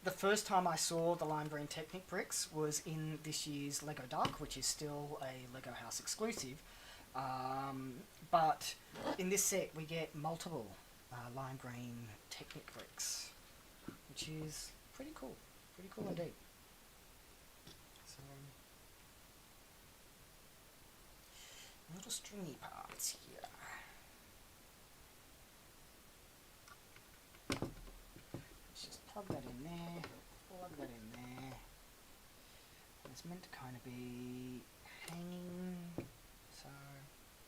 The first time I saw the lime green Technic bricks was in this year's Lego Duck, which is still a Lego House exclusive. But in this set we get multiple lime green Technic bricks, which is pretty cool. Pretty cool indeed. So, little stringy parts here. plug that in there, plug that in there. And it's meant to kind of be hanging, so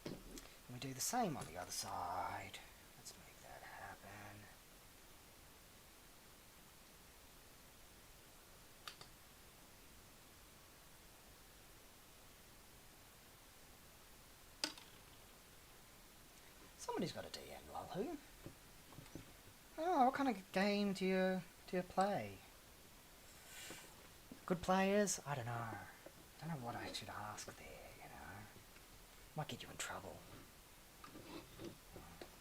and we do the same on the other side. Let's make that happen. Somebody's got a DM, lol. Who? Oh, what kind of game do you play? Good players? I don't know. I don't know what I should ask there, you know. Might get you in trouble.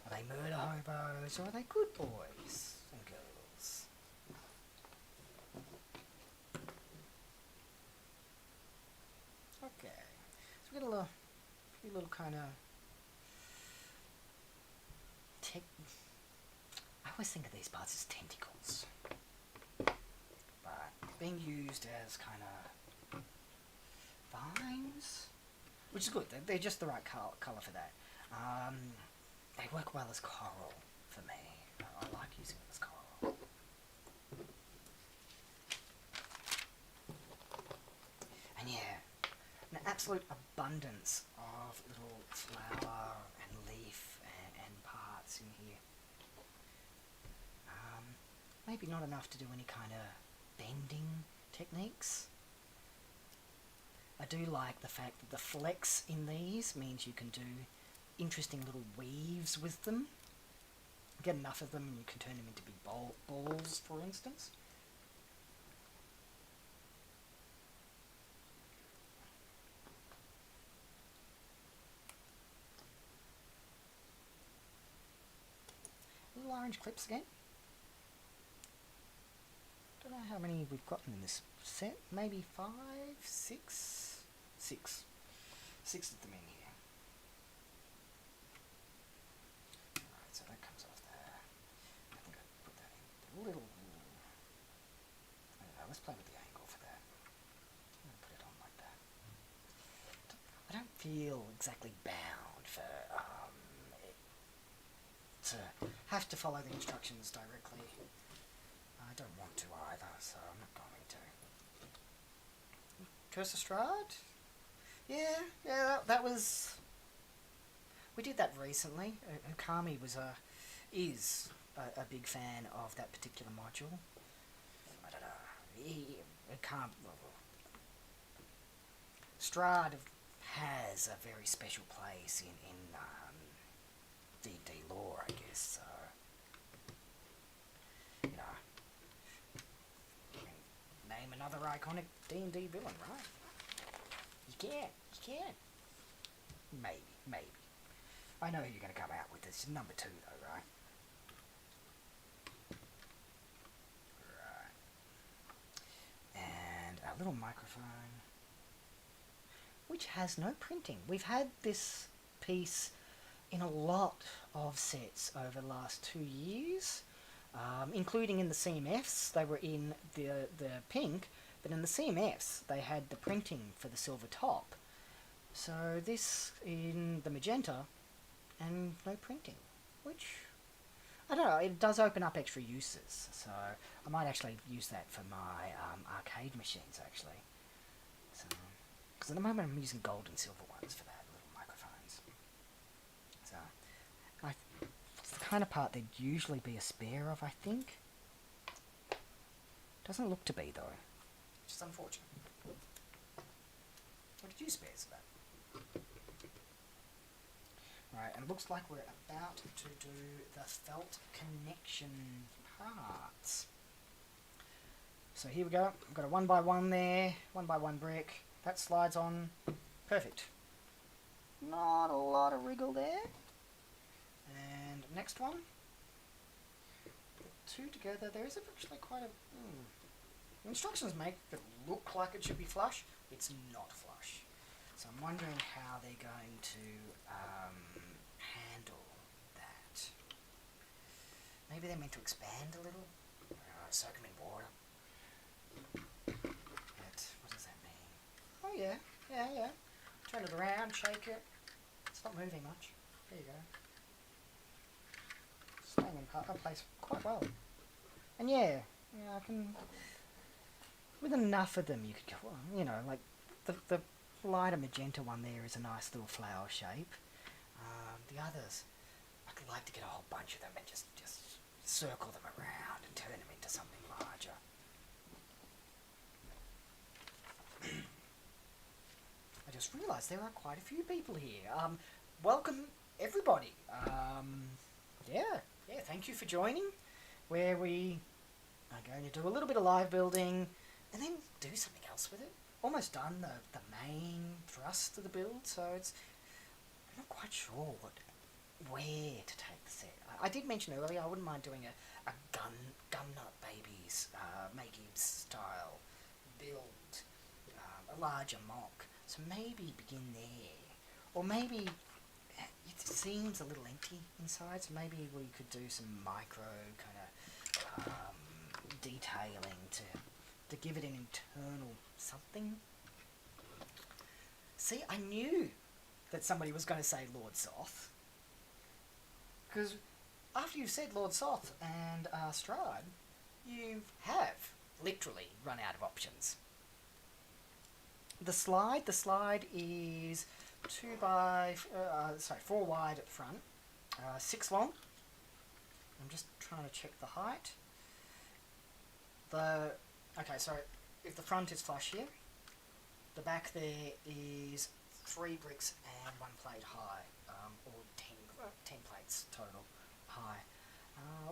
Are they murder hobos or are they good boys and girls? Okay. So we got a few little kind of I always think of these parts as tentacles, but being used as kind of vines, which is good. They're just the right colour for that. They work well as coral for me. I like using them as coral. And yeah, an absolute abundance of little flower and leaf and parts in here. Maybe not enough to do any kind of bending techniques. I do like the fact that the flex in these means you can do interesting little weaves with them. Get enough of them and you can turn them into big balls, for instance. Little orange clips again. Don't know how many we've gotten in this set. Maybe 5, 6? 6. 6 of them in here. Alright, so that comes off there. I think I put that in a little... I don't know, let's play with the angle for that. I'm going to put it on like that. I don't feel exactly bound for to have to follow the instructions directly. I don't want to either, so I'm not going to. Curse of Strahd? Yeah, that was... We did that recently. Okami is a big fan of that particular module. I don't know. Strahd has a very special place in D&D lore, I guess, so... You know... Name another iconic D&D villain, right? You can. Maybe. I know who you're going to come out with. It's number 2, though, right? Right. And a little microphone, which has no printing. We've had this piece in a lot of sets over the last 2 years, including in the CMFs. They were in the pink, but in the CMFs they had the printing for the silver top. So this in the magenta and no printing, which, I don't know, it does open up extra uses, so I might actually use that for my arcade machines, actually. So, because at the moment I'm using gold and silver ones for that, little microphones. So, it's the kind of part there'd usually be a spare of, I think. Doesn't look to be, though, which is unfortunate. What did you spares of that? Right, and it looks like we're about to do the felt connection parts. So here we go. We've got a 1x1 there, 1x1 brick. That slides on. Perfect. Not a lot of wriggle there. And next one. The two together. There is actually quite a... The instructions make it look like it should be flush. It's not flush. So I'm wondering how they're going to handle that. Maybe they're meant to expand a little. Soak them in water. What does that mean? Oh yeah. Turn it around, shake it. It's not moving much. There you go. Staying in place quite well. And yeah, Yeah, I can. With enough of them, you could go. Well, you know, like the lighter magenta one there is a nice little flower shape. The others, I'd like to get a whole bunch of them and just circle them around and turn them into something larger. I just realised there are quite a few people here. Welcome everybody. Yeah, yeah. Thank you for joining. Where we are going to do a little bit of live building, and then do something else with it. Almost done the main thrust of the build, so I'm not quite sure where to take the set. I did mention earlier I wouldn't mind doing a gun nut babies May Gibbs style build, a larger mock. So maybe begin there, or maybe it seems a little empty inside. So maybe we could do some micro kind of detailing to give it an internal something. See, I knew that somebody was going to say Lord Soth, because after you've said Lord Soth and Strahd, you have literally run out of options. The slide is 4 wide at the front, 6 long. I'm just trying to check the height. Okay, so if the front is flush here, the back there is 3 bricks and 1 plate high, or 10 plates total high,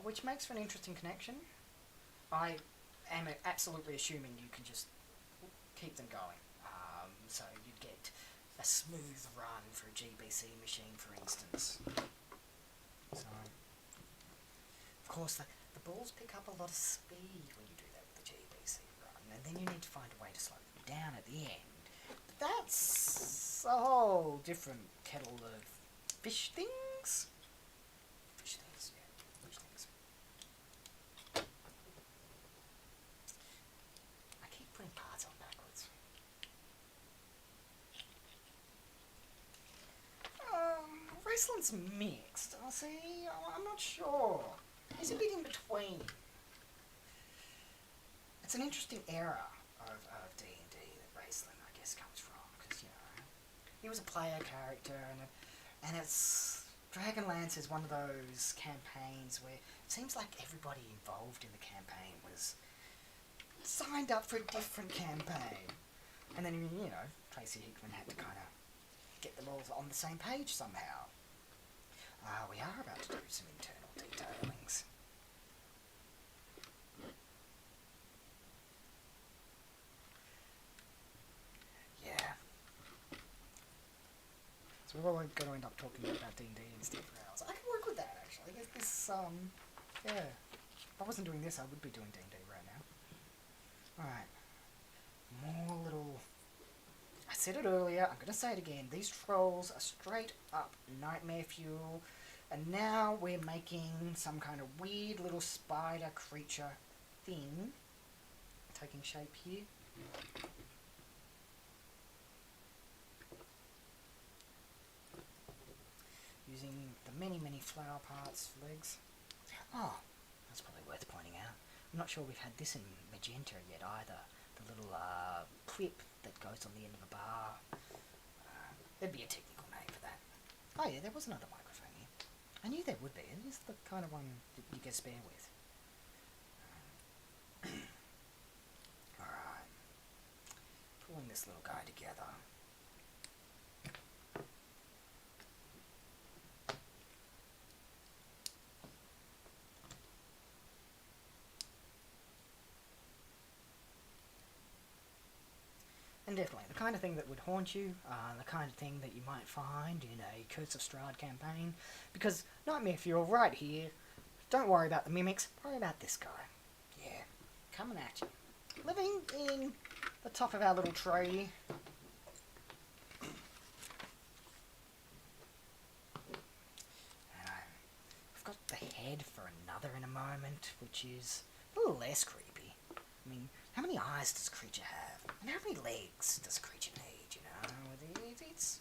which makes for an interesting connection. I am absolutely assuming you can just keep them going, so you'd get a smooth run for a GBC machine, for instance. So, of course, the balls pick up a lot of speed when you do that with the GBC run, and then you need to find a way to slow them down at the end. But that's a whole different kettle of fish things. Fish things, yeah, fish things. I keep putting parts on backwards. Raceland's mixed. I see. I'm not sure. He's a bit in between. It's an interesting era of D&D that Raceland, I guess, comes from, because, you know, he was a player character, and it's... Dragonlance is one of those campaigns where it seems like everybody involved in the campaign was signed up for a different campaign. And then, you know, Tracy Hickman had to kind of get them all on the same page somehow. We are about to do some internal detailings. Yeah. So we're all going to end up talking about D&D instead for hours. I can work with that, actually. This, yeah. If I wasn't doing this, I would be doing D&D right now. Alright. More little... I said it earlier, I'm going to say it again. These trolls are straight up nightmare fuel. And now we're making some kind of weird little spider creature thing taking shape here. Using the many flower parts, legs. Oh, that's probably worth pointing out. I'm not sure we've had this in magenta yet either. The little clip that goes on the end of a bar. There'd be a technical name for that. Oh yeah, there was another microphone here. I knew there would be. It is the kind of one that you get spare with. Alright. Pulling this little guy together. And definitely, the kind of thing that would haunt you, the kind of thing that you might find in a Curse of Strahd campaign, because Nightmare Fuel right here, don't worry about the mimics, worry about this guy. Yeah, coming at you. Living in the top of our little tree. I've got the head for another in a moment, which is a little less creepy. I mean, how many eyes does a creature have? And how many legs does a creature need, you know? It's...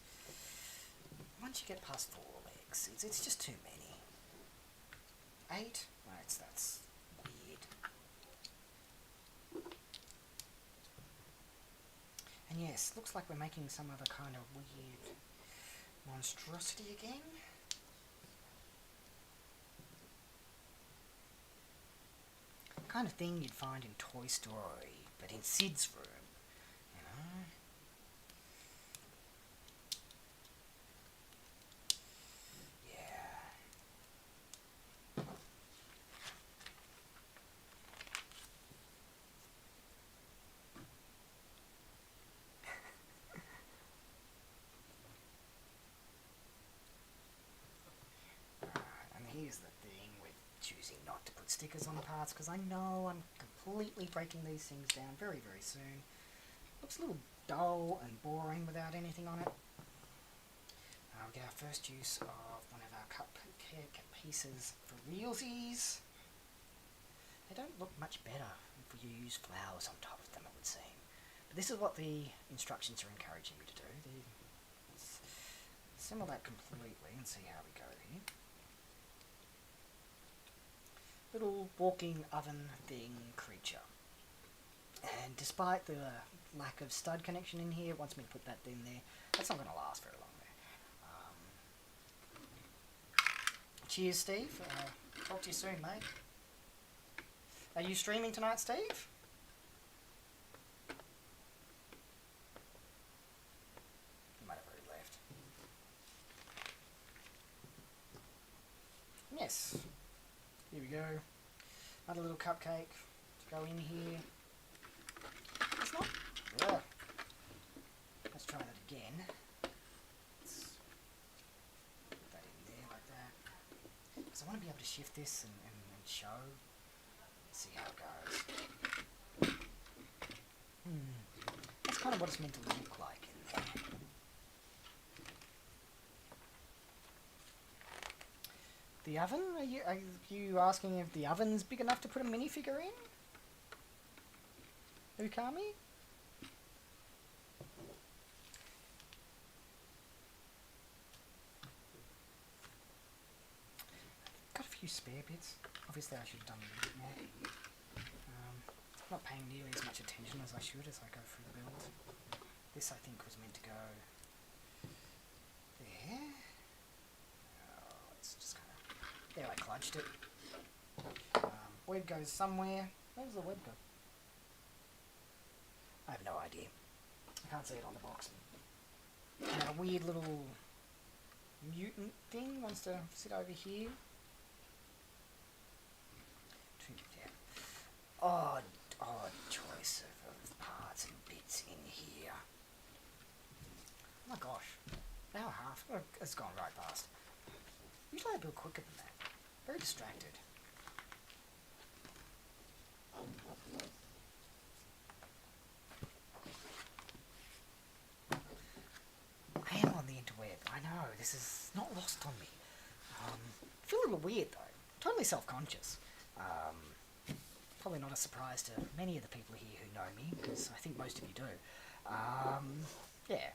Once you get past 4 legs, it's just too many. 8? Well, that's weird. And yes, looks like we're making some other kind of weird monstrosity again. Kind of thing you'd find in Toy Story, but in Sid's room, you know? Yeah. And here's the thing with choosing not to put stickers on parts, because I know I'm completely breaking these things down very, very soon. Looks a little dull and boring without anything on it. We get our first use of one of our cut pieces for realsies. They don't look much better if you use flowers on top of them, it would seem. But this is what the instructions are encouraging you to do. Let's assemble that completely and see how we go here. Little walking oven thing creature. And despite the lack of stud connection in here, it wants me to put that in there. That's not going to last very long there. Cheers, Steve. Talk to you soon, mate. Are you streaming tonight, Steve? He might have already left. Yes. Here we go. Another little cupcake to go in here. It's not... Ugh. Let's try that again. Let's put that in there like that. Because I want to be able to shift this and show. Let's see how it goes. That's kind of what it's meant to look like in there. The oven? Are you asking if the oven's big enough to put a minifigure in? Ukami? Got a few spare bits. Obviously I should have done a bit more. Not paying nearly as much attention as I should as I go through the build. This I think was meant to go there. Oh, it's just kind of... There, I clutched it. Web goes somewhere. Where does the web go? I have no idea. I can't see it on the box. And a weird little mutant thing wants to sit over here. Odd choice of parts and bits in here. Oh my gosh. An hour and a half. Oh, it's gone right past. Usually I build quicker than that. Very distracted. I am on the interweb. I know. This is not lost on me. I feel a little weird though. Totally self-conscious. Probably not a surprise to many of the people here who know me, because I think most of you do. Yeah.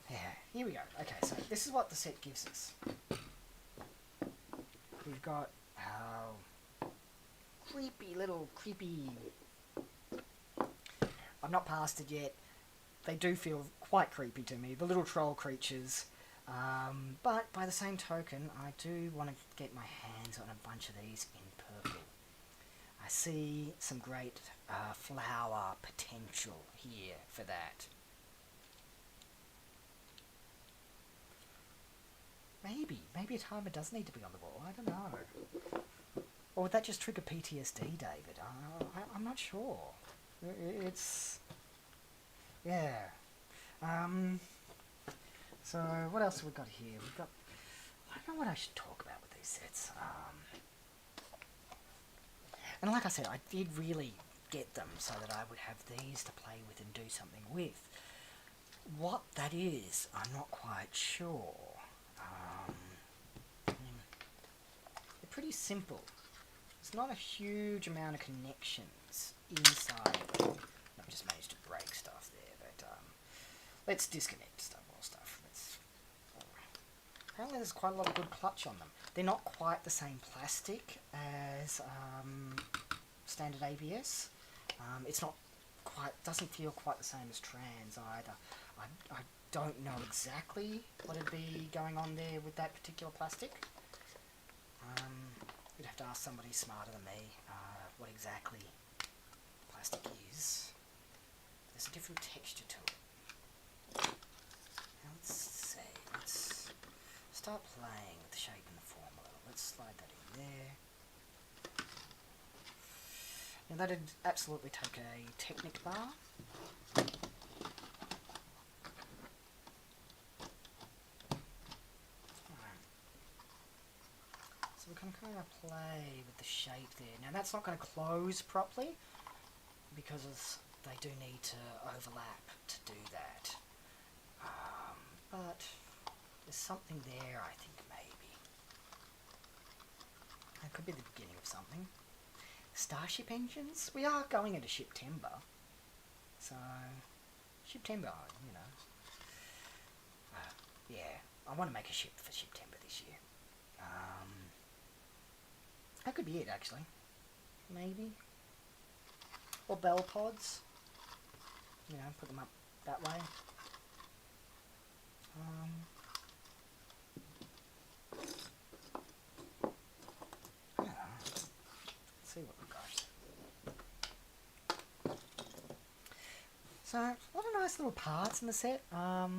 Yeah, here we go. Okay, so this is what the set gives us. We've got our creepy... I've not passed it yet. They do feel quite creepy to me, the little troll creatures. But by the same token, I do want to get my hands on a bunch of these in purple. I see some great flower potential here for that. Maybe a timer does need to be on the wall, I don't know. Or would that just trigger PTSD, David? I'm not sure. It's... Yeah. So, what else have we got here? We've got... I don't know what I should talk about with these sets. And like I said, I did really get them so that I would have these to play with and do something with. What that is, I'm not quite sure. They're pretty simple. There's not a huge amount of connections inside of them. I've just managed to break stuff there, but let's disconnect stuff. Apparently there's quite a lot of good clutch on them. They're not quite the same plastic as standard ABS. It's not doesn't feel quite the same as trans either. I don't know exactly what would be going on there with that particular plastic. You'd have to ask somebody smarter than me what exactly plastic is. There's a different texture to it. Now let's see. Let's start playing with the shape and the form a little. Let's slide that in there. Now that'd absolutely take a Technic bar. So we can kind of play with the shape there. Now that's not going to close properly because they do need to overlap to do that. But there's something there, I think, maybe. That could be the beginning of something. Starship engines? We are going into Shiptember. So, Shiptember, you know. Yeah, I want to make a ship for Shiptember this year. That could be it, actually. Maybe. Or bell pods. You know, put them up that way. I don't know. Let's see what we've got. So, a lot of nice little parts in the set. How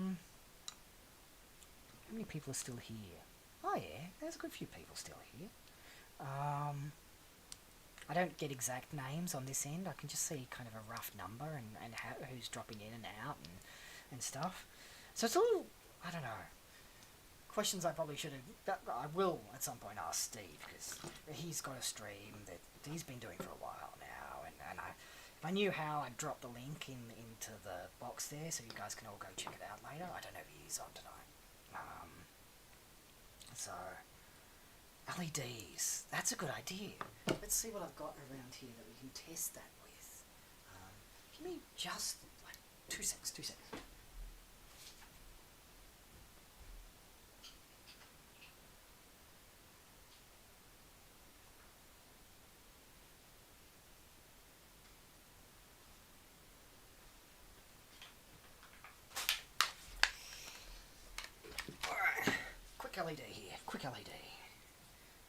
many people are still here? Oh yeah, there's a good few people still here. I don't get exact names on this end. I can just see kind of a rough number and who's dropping in and out and stuff. So it's all, I don't know, questions I probably should have, I will at some point ask Steve, because he's got a stream that he's been doing for a while now, and if I knew how, I'd drop the link into the box there so you guys can all go check it out later. I don't know if he's on tonight. So, LEDs, that's a good idea. Let's see what I've got around here that we can test that with. Give me just like 2 seconds. Alright, quick LED here, quick LED.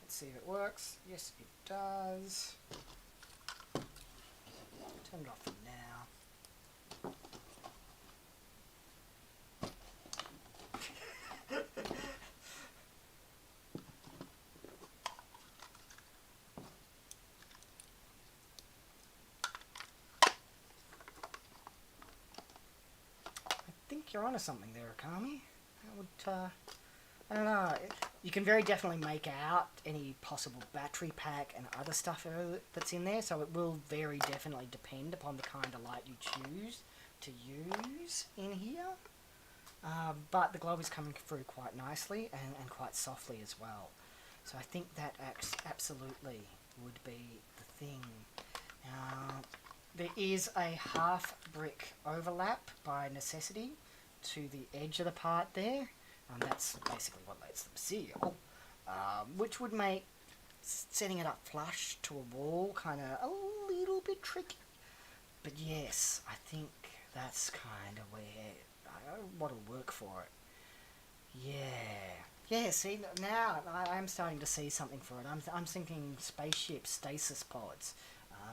Let's see if it works. Yes, it does. Turn it off for now. I think you're onto something there, Akami. That would, I don't know. You can very definitely make out any possible battery pack and other stuff that's in there, so it will very definitely depend upon the kind of light you choose to use in here. But the glow is coming through quite nicely and quite softly as well. So I think that absolutely would be the thing. There is a half brick overlap by necessity to the edge of the part there. That's basically what lets them seal, which would make setting it up flush to a wall kind of a little bit tricky. But yes, I think that's kind of what'll work for it. Yeah. See, now I am starting to see something for it. I'm thinking spaceship stasis pods.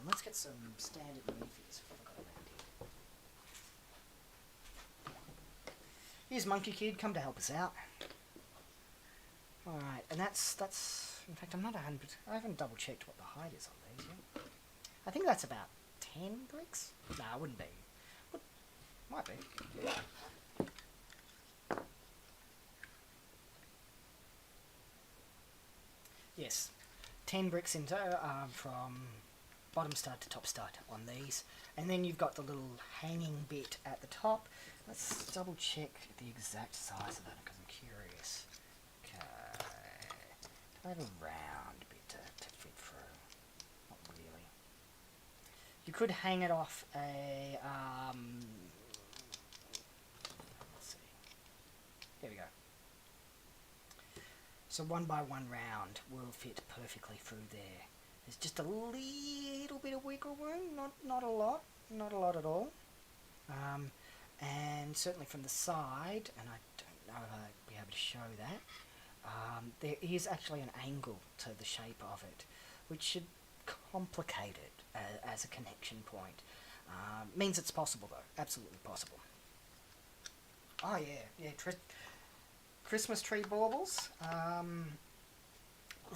Let's get some standard minifigures. What have I got around here? Here's Monkey Kid, come to help us out. Alright, and that's, in fact, I'm not 100%, I haven't double checked what the height is on these yet. I think that's about 10 bricks? No, it wouldn't be. Might be. Yes, 10 bricks into, from bottom stud to top stud on these. And then you've got the little hanging bit at the top. Let's double check the exact size of that because I'm curious. Okay. I have a round bit to fit through. Not really. You could hang it off a, let's see. There we go. So 1 by 1 round will fit perfectly through there. There's just a little bit of wiggle room, not a lot. not a lot at all. Um, and certainly from the side, and I don't know if I'll be able to show that, there is actually an angle to the shape of it, which should complicate it as a connection point. Means it's possible though, absolutely possible. Oh yeah, yeah, Christmas tree baubles.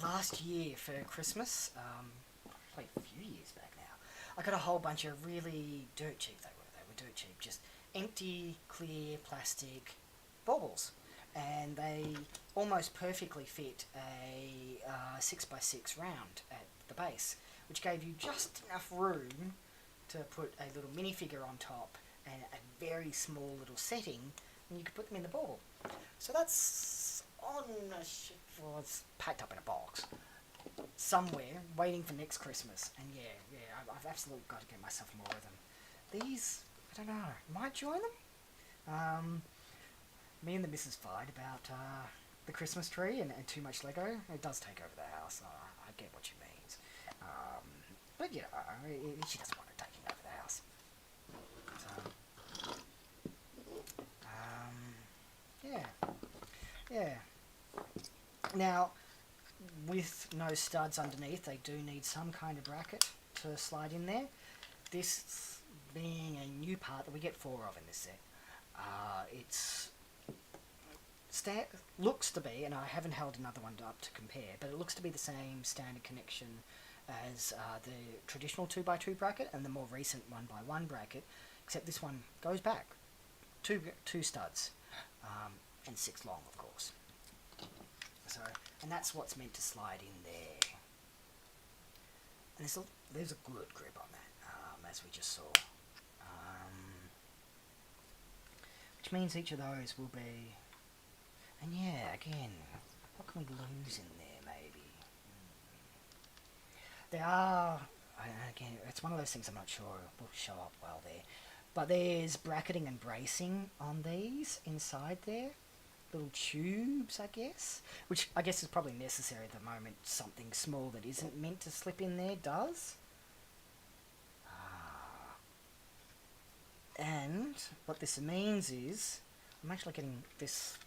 Last year for Christmas, probably a few years back now, I got a whole bunch of really dirt cheap. They were dirt cheap, just empty, clear plastic baubles, and they almost perfectly fit a 6x6 round at the base, which gave you just enough room to put a little minifigure on top and a very small little setting, and you could put them in the bauble. So that's on a ship, well, it's packed up in a box somewhere, waiting for next Christmas. And yeah, I've absolutely got to get myself more of them. These, I don't know, might join them. Me and the missus fight about the Christmas tree and too much Lego. It does take over the house. I get what she means. But you know, she doesn't want it taking over the house. So, yeah. Now, with no studs underneath, they do need some kind of bracket to slide in there. This being a new part that we get 4 of in this set. It's looks to be, and I haven't held another one up to compare, but it looks to be the same standard connection as the traditional 2x2 bracket and the more recent 1x1 bracket, except this one goes back two studs, and 6 long, of course. So, and that's what's meant to slide in there. And there's a good grip on that, as we just saw. Which means each of those will be... And yeah, again, what can we lose in there, maybe? They are... Again, it's one of those things I'm not sure will show up well there. But there's bracketing and bracing on these inside there. Little tubes, I guess. Which I guess is probably necessary at the moment. Something small that isn't meant to slip in there does. And what this means is I'm actually getting this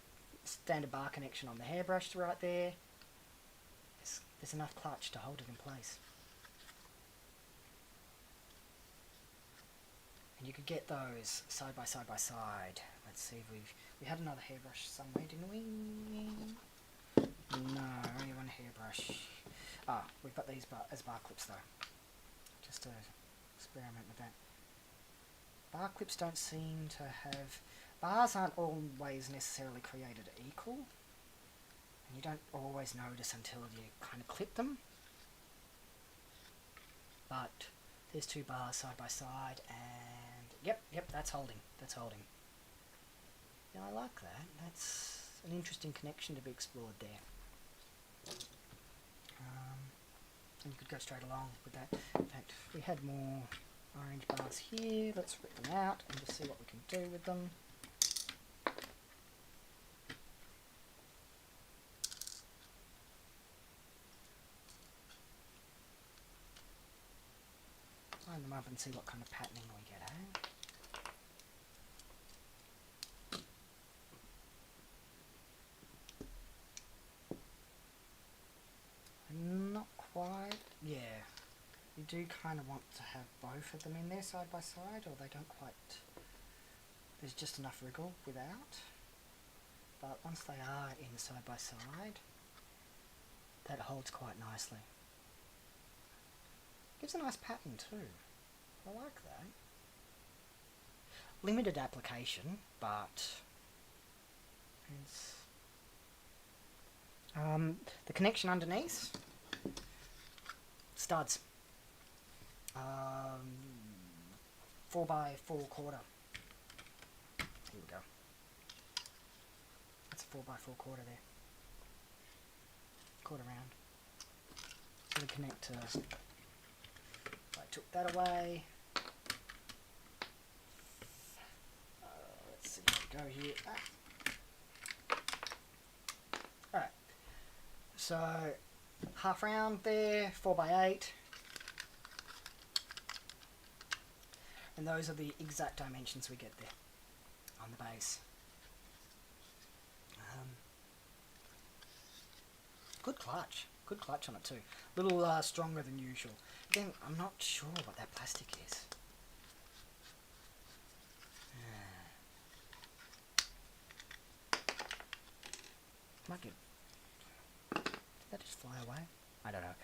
standard bar connection on the hairbrush right there. There's enough clutch to hold it in place. And you could get those side by side by side. Let's see if we had another hairbrush somewhere, didn't we? No, only one hairbrush. We've got these as bar clips though. Just to experiment with that. Bar clips don't seem to have... Bars aren't always necessarily created equal. And you don't always notice until you kind of clip them. But there's 2 bars side by side and... Yep, that's holding. Yeah, I like that. That's an interesting connection to be explored there. And you could go straight along with that. In fact, if we had more orange bars here, let's rip them out and just see what we can do with them. Line them up and see what kind of patterning we get, eh? Not quite. Yeah. You do kind of want to have both of them in there side by side, or they don't quite... There's just enough wriggle without. But once they are in side by side, that holds quite nicely. Gives a nice pattern too. I like that. Limited application, but it's... the connection underneath, studs. 4x4 quarter. Here we go. That's a 4x4 quarter there. Quarter round. So we connect to... I took that away. Let's see how we go here. Alright. So, half round there, 4x8. And those are the exact dimensions we get there on the base. Good clutch. Good clutch on it too. A little stronger than usual. Again, I'm not sure what that plastic is. Might get... Did that just fly away? I don't know.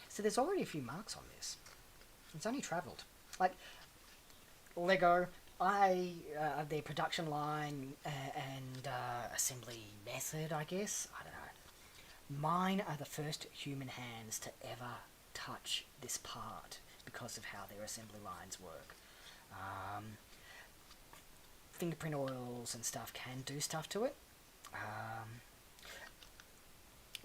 So there's already a few marks on this. It's only travelled. Like, Lego, their production line and assembly method, I guess. I don't know. Mine are the first human hands to ever touch this part because of how their assembly lines work. Fingerprint oils and stuff can do stuff to it.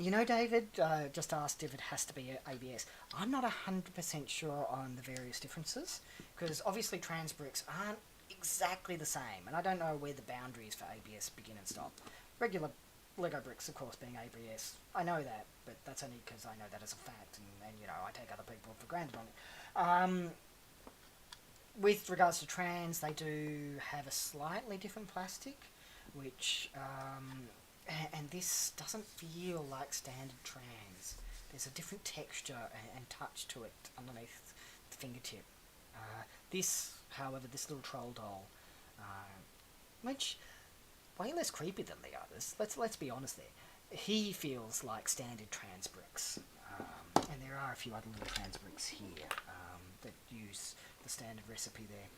You know, David just asked if it has to be ABS. I'm not 100% sure on the various differences, because obviously trans bricks aren't exactly the same, and I don't know where the boundaries for ABS begin and stop. Regular Lego bricks, of course, being ABS, I know that, but that's only because I know that as a fact, and you know, I take other people for granted on it. With regards to trans, they do have a slightly different plastic, which... and this doesn't feel like standard trans. There's a different texture and touch to it underneath the fingertip. This, however, this little troll doll, which way less creepy than the others. Let's be honest there. He feels like standard trans bricks, and there are a few other little trans bricks here that use the standard recipe there.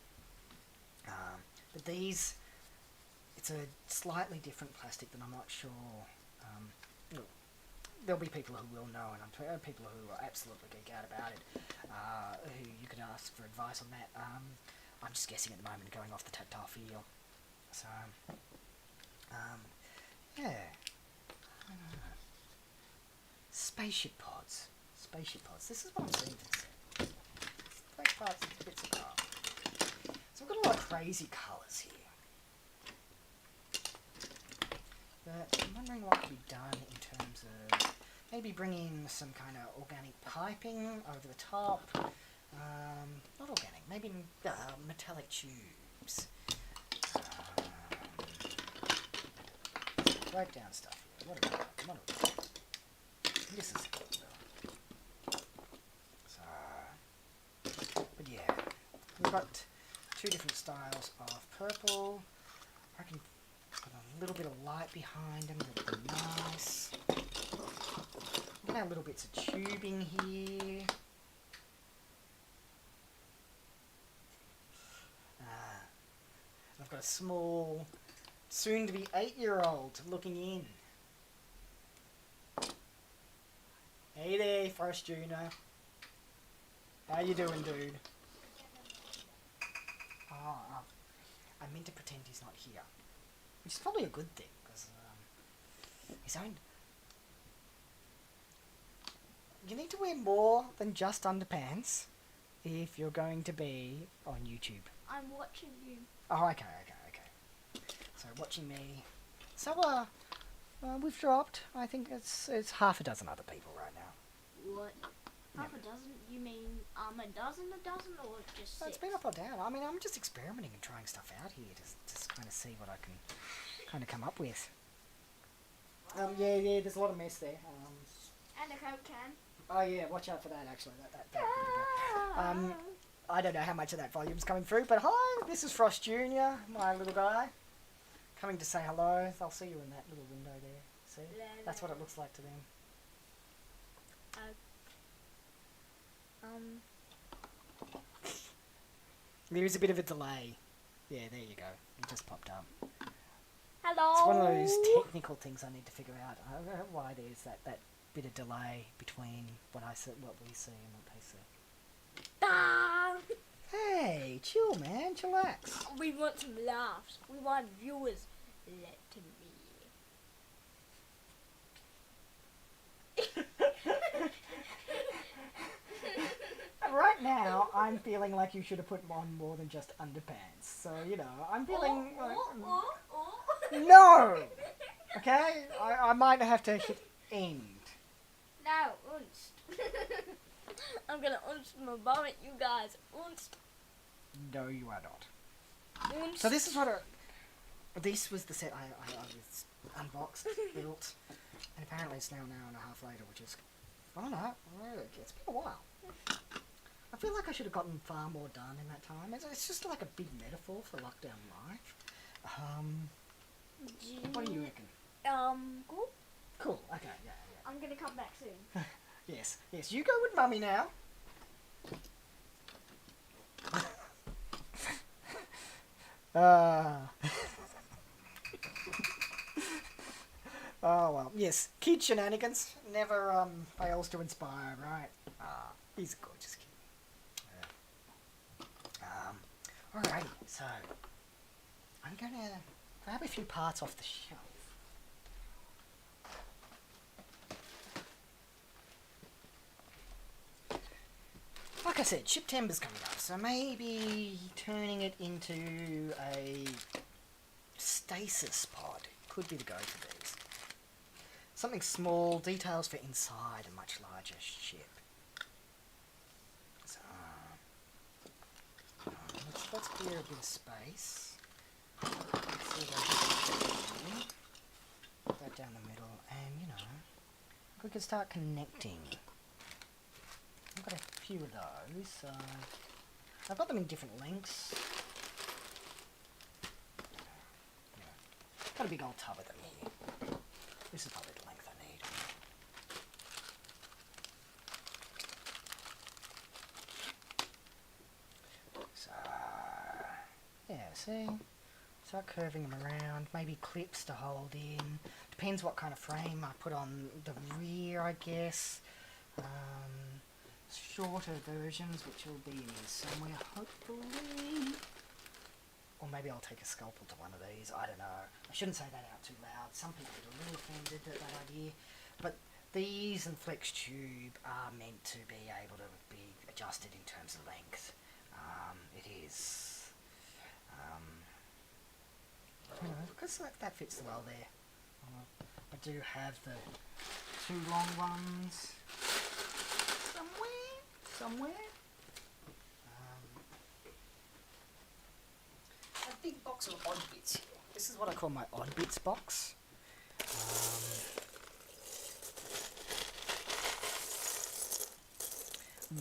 But these. It's a slightly different plastic that I'm not sure. Look, there'll be people who will know, and I'm people who will absolutely geek out about it, who you could ask for advice on that. I'm just guessing at the moment, going off the tactile feel. So, yeah. I don't know. Spaceship pods. Spaceship pods. This is what I'm seeing this. Great parts of bits of car. So we've got a lot of crazy colours here. But I'm wondering what could be done in terms of maybe bringing some kind of organic piping over the top. Not organic, maybe metallic tubes. Break down stuff here. What are we? This is good. So, but yeah, we've got two different styles of purple. I can put a little bit of light behind them, that'll be nice. I'm gonna have little bits of tubing here. I've got a small, soon-to-be 8-year-old looking in. Hey there, Forrest Jr. How you doing, dude? Oh, I meant to pretend he's not here. Which is probably a good thing, because his own... You need to wear more than just underpants if you're going to be on YouTube. I'm watching you. Oh, okay. So, watching me. So, we've dropped, I think it's half a dozen other people right now. What? Half a dozen? You mean a dozen, or just six? It's been up or down. I mean, I'm just experimenting and trying stuff out here to just kind of see what I can kind of come up with. Yeah, there's a lot of mess there. And a Coke can. Oh yeah, watch out for that actually. That I don't know how much of that volume's coming through, but hi, this is Frost Jr., my little guy. Coming to say hello. They'll see you in that little window there. See? That's what it looks like to them. There is a bit of a delay. Yeah, there you go. It just popped up. Hello. It's one of those technical things I need to figure out. I don't know why there's that bit of delay between what we see and what they see. Hey, chill, man. Chillax. We want some laughs. We want viewers. Let me. Right now, I'm feeling like you should have put on more than just underpants. So, you know, I'm feeling... No! Okay? I might have to hit end. No, unst. I'm gonna unst my bum at you guys. Unst. No, you are not. Unst. So this is what this was the set I was unboxed, built, and apparently it's now an hour and a half later, which is, I don't know, it's been a while. I feel like I should have gotten far more done in that time. It's just like a big metaphor for lockdown life. What do you reckon? Cool. Cool. Okay. Yeah. I'm gonna come back soon. Yes. You go with mummy now. Oh well. Yes. Kid shenanigans never fails to inspire, right? He's a gorgeous kid. Alrighty. So I'm gonna grab a few parts off the shelf. Like I said, September's coming up, so maybe turning it into a stasis pod could be the go for these. Something small, details for inside a much larger ship. So, let's clear a bit of space. Let's see if I can put that down the middle, and we can start connecting. I've got a few of those, so I've got them in different lengths. Got a big old tub of them here. This is probably the length I need. So, yeah, see? Start curving them around, maybe clips to hold in. Depends what kind of frame I put on the rear, I guess. Shorter versions, which will be in here somewhere, hopefully. Or maybe I'll take a scalpel to one of these, I don't know. I shouldn't say that out too loud. Some people get a little offended at that idea. But these and Flex Tube are meant to be able to be adjusted in terms of length. It is. Because that fits well there. I do have the two long ones somewhere. A big box of odd bits here. This is what I call my odd bits box.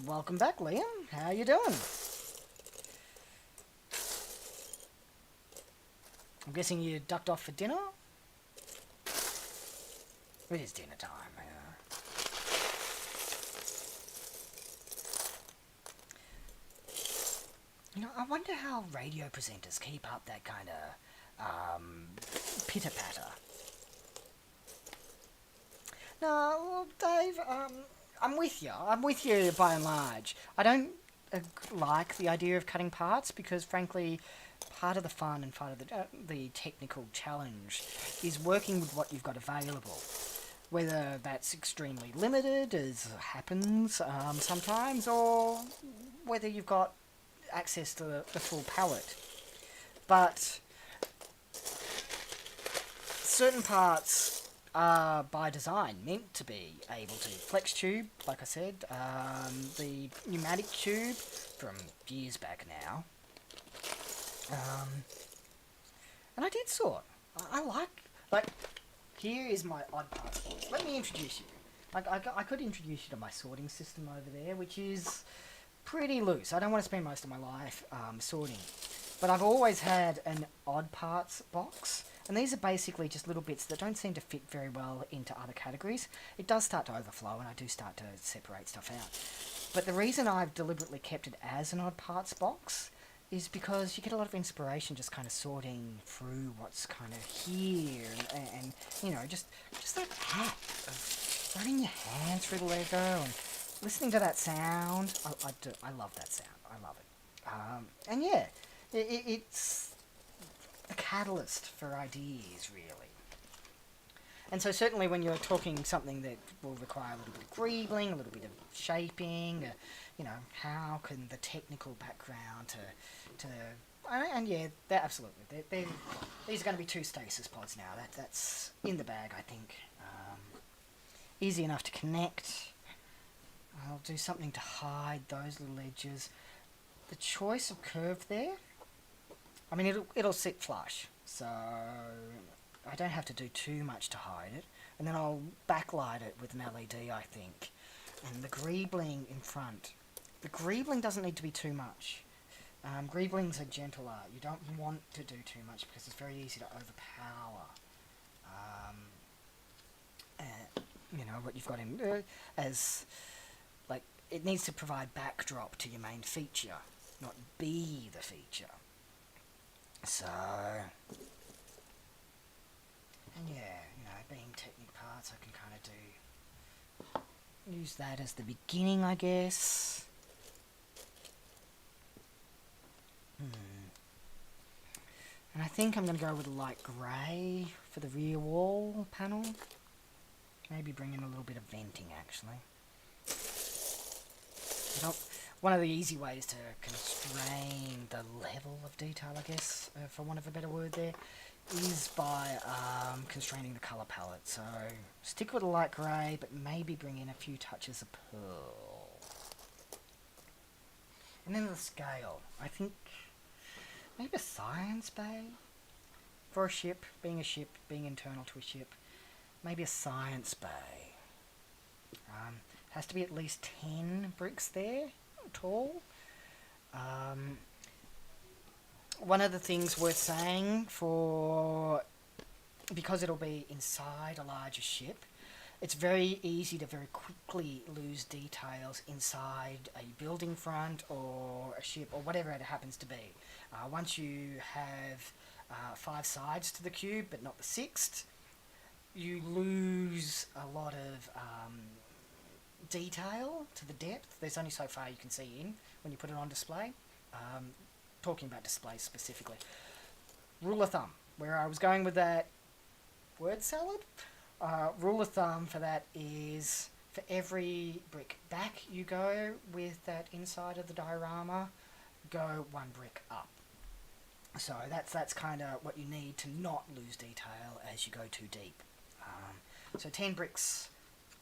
Welcome back, Liam. How you doing? I'm guessing you ducked off for dinner? It is dinner time. I wonder how radio presenters keep up that kind of pitter-patter. No, well, Dave, I'm with you. I'm with you by and large. I don't like the idea of cutting parts because, frankly, part of the fun and part of the technical challenge is working with what you've got available. Whether that's extremely limited, as happens sometimes, or whether you've got access to the full palette. But certain parts are by design meant to be able to. Flex Tube, like I said, the pneumatic tube from years back now. And I did sort. I like, here is my odd parts box. Let me introduce you. I could introduce you to my sorting system over there, which is pretty loose. I don't want to spend most of my life sorting. But I've always had an odd parts box. And these are basically just little bits that don't seem to fit very well into other categories. It does start to overflow and I do start to separate stuff out. But the reason I've deliberately kept it as an odd parts box is because you get a lot of inspiration just kind of sorting through what's kind of here and just that act of running your hand through the Lego and listening to that sound. I love that sound. I love it. And yeah, it's the catalyst for ideas, really. And so certainly when you're talking something that will require a little bit of greebling, a little bit of shaping, how can the technical background and yeah, they're absolutely. These are going to be 2 stasis pods now. That's in the bag, I think. easy enough to connect. I'll do something to hide those little edges. The choice of curve there, I mean, it'll sit flush, so I don't have to do too much to hide it. And then I'll backlight it with an LED, I think. And the greebling in front, the greebling doesn't need to be too much. Greeblings are gentle art. You don't want to do too much because it's very easy to overpower. You know, what you've got in as, like, it needs to provide backdrop to your main feature, not be the feature. So, and yeah, you know, being Technic parts, I can kind of use that as the beginning, I guess. And I think I'm going to go with a light grey for the rear wall panel. Maybe bring in a little bit of venting, actually. One of the easy ways to constrain the level of detail, I guess, for want of a better word there, is by constraining the colour palette. So stick with a light grey, but maybe bring in a few touches of pearl. And then the scale. I think maybe a science bay for a ship, being internal to a ship. Maybe a science bay. Has to be at least 10 bricks there, tall. One of the things worth saying because it'll be inside a larger ship, it's very easy to very quickly lose details inside a building front or a ship or whatever it happens to be. Once you have 5 sides to the cube, but not the 6th, you lose a lot of detail to the depth. There's only so far you can see in when you put it on display. Talking about displays specifically. Rule of thumb, where I was going with that word salad, rule of thumb for that is for every brick back you go with that inside of the diorama, go 1 brick up. So that's kind of what you need to not lose detail as you go too deep. So 10 bricks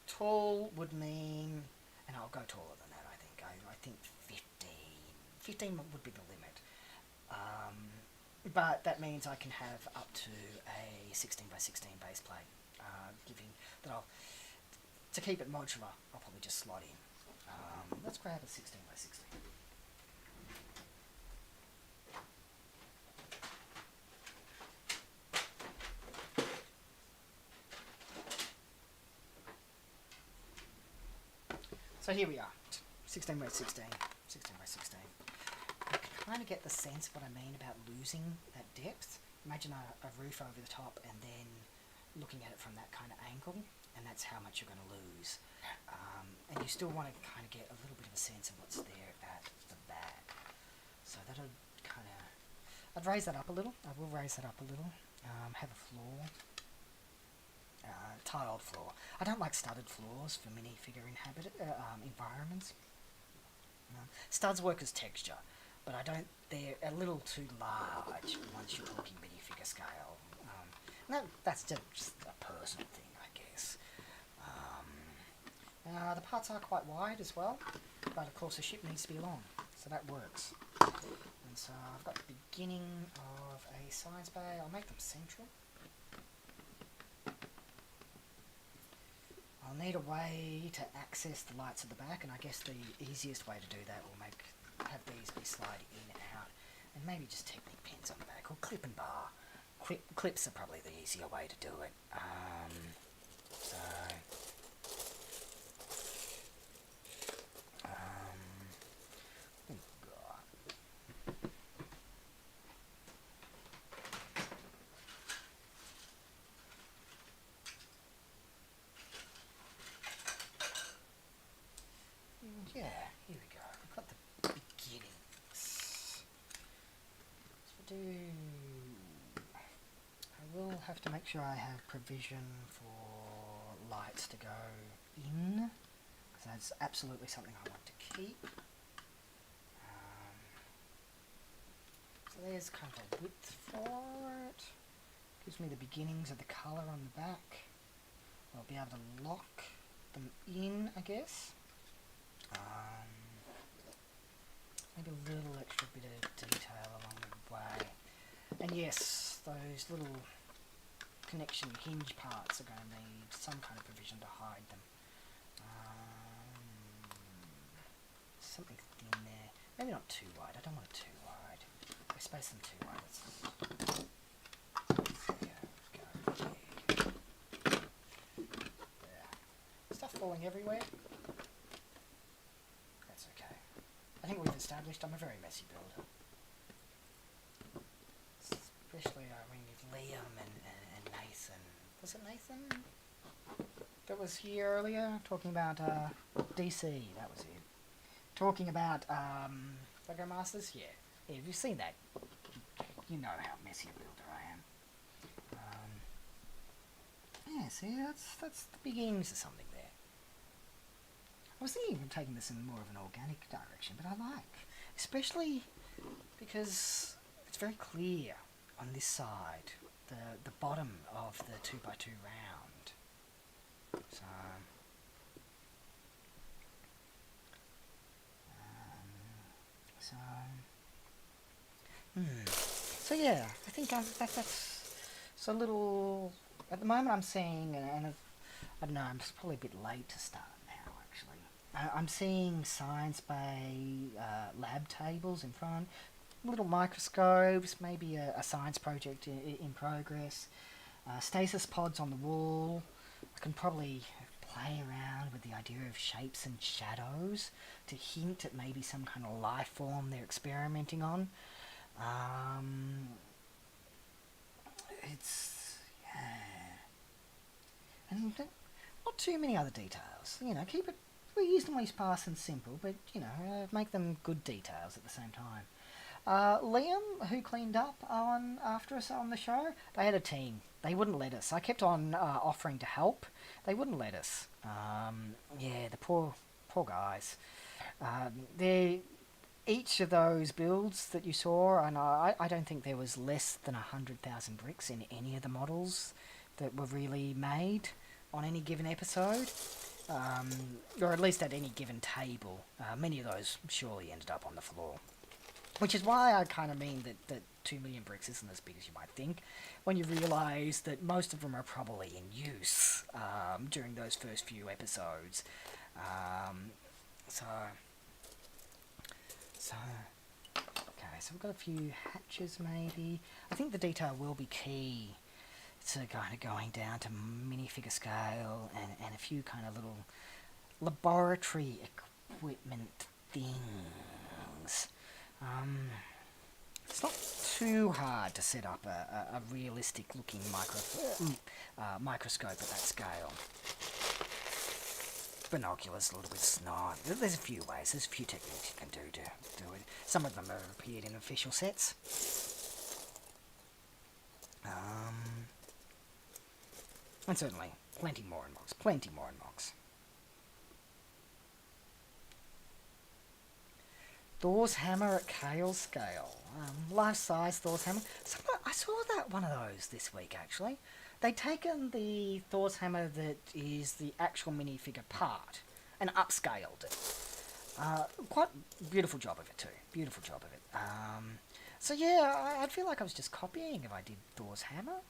tall would mean, and I'll go taller than that, I think. I think 15. 15 would be the limit. But that means I can have up to a 16 by 16 base plate. To keep it modular, I'll probably just slot in. Let's grab a 16 by 16. So here we are, 16 by 16, 16 by 16. You can kind of get the sense of what I mean about losing that depth. Imagine a roof over the top and then looking at it from that kind of angle, and that's how much you're going to lose. And you still want to kind of get a little bit of a sense of what's there at the back. So that'll kind of, I'd raise that up a little. I will raise that up a little. Have a floor. Tiled floor. I don't like studded floors for minifigure environments. Studs work as texture, but they're a little too large once you're talking minifigure scale. That's just a personal thing, I guess. The parts are quite wide as well, but of course the ship needs to be long, so that works. And so I've got the beginning of a science bay. I'll make them central. I'll need a way to access the lights at the back, and I guess the easiest way to do that will have these be sliding in and out, and maybe just Technic pins on the back, or clip and bar. Clips are probably the easier way to do it. Yeah, here we go. We've got the beginnings. So I will have to make sure I have provision for lights to go in, because that's absolutely something I want to keep. So there's kind of a width for it. Gives me the beginnings of the colour on the back. I'll be able to lock them in, I guess. Maybe a little extra bit of detail along the way. And yes, those little connection hinge parts are going to need some kind of provision to hide them. Something thin there. Maybe not too wide. I don't want it too wide. I space them too wide. There. Stuff falling everywhere. That's okay. I think we've established I'm a very messy builder. Especially with Liam and Nathan. Was it Nathan that was here earlier talking about DC? That was it. Talking about Lego Masters? Yeah. Yeah, if you've seen that, you know how messy a builder I am. Yeah, see, that's the beginnings of something there. I was thinking of taking this in more of an organic direction, but I like. Especially because it's very clear on this side, the bottom of the 2x2 round. So yeah, I think that's a little. At the moment, I'm seeing, and I don't know, I'm just probably a bit late to start now. Actually, I'm seeing science bay lab tables in front, little microscopes, maybe a science project in progress, stasis pods on the wall. I can probably play around with the idea of shapes and shadows to hint at maybe some kind of life form they're experimenting on. Yeah, and not too many other details. Keep it reasonably sparse and simple, but make them good details at the same time. Liam, who cleaned up after us on the show, they had a team. They wouldn't let us. I kept on offering to help. They wouldn't let us. Yeah, the poor guys. They each of those builds that you saw, and I don't think there was less than 100,000 bricks in any of the models that were really made on any given episode, or at least at any given table. Many of those surely ended up on the floor. Which is why I kind of mean that 2 million bricks isn't as big as you might think, when you realise that most of them are probably in use during those first few episodes. Okay, so we've got a few hatches maybe. I think the detail will be key to kind of going down to minifigure scale and a few kind of little laboratory equipment things. It's not too hard to set up a realistic looking microscope at that scale. Binoculars, a little bit snide. There's a few ways, there's a few techniques you can do to do it. Some of them have appeared in official sets. And certainly, plenty more in Mox. Thor's hammer at Kale scale. Life-size Thor's hammer. I saw one of those this week, actually. They'd taken the Thor's hammer that is the actual minifigure part and upscaled it. Quite beautiful job of it, too. Beautiful job of it. So yeah, I'd feel like I was just copying if I did Thor's hammer.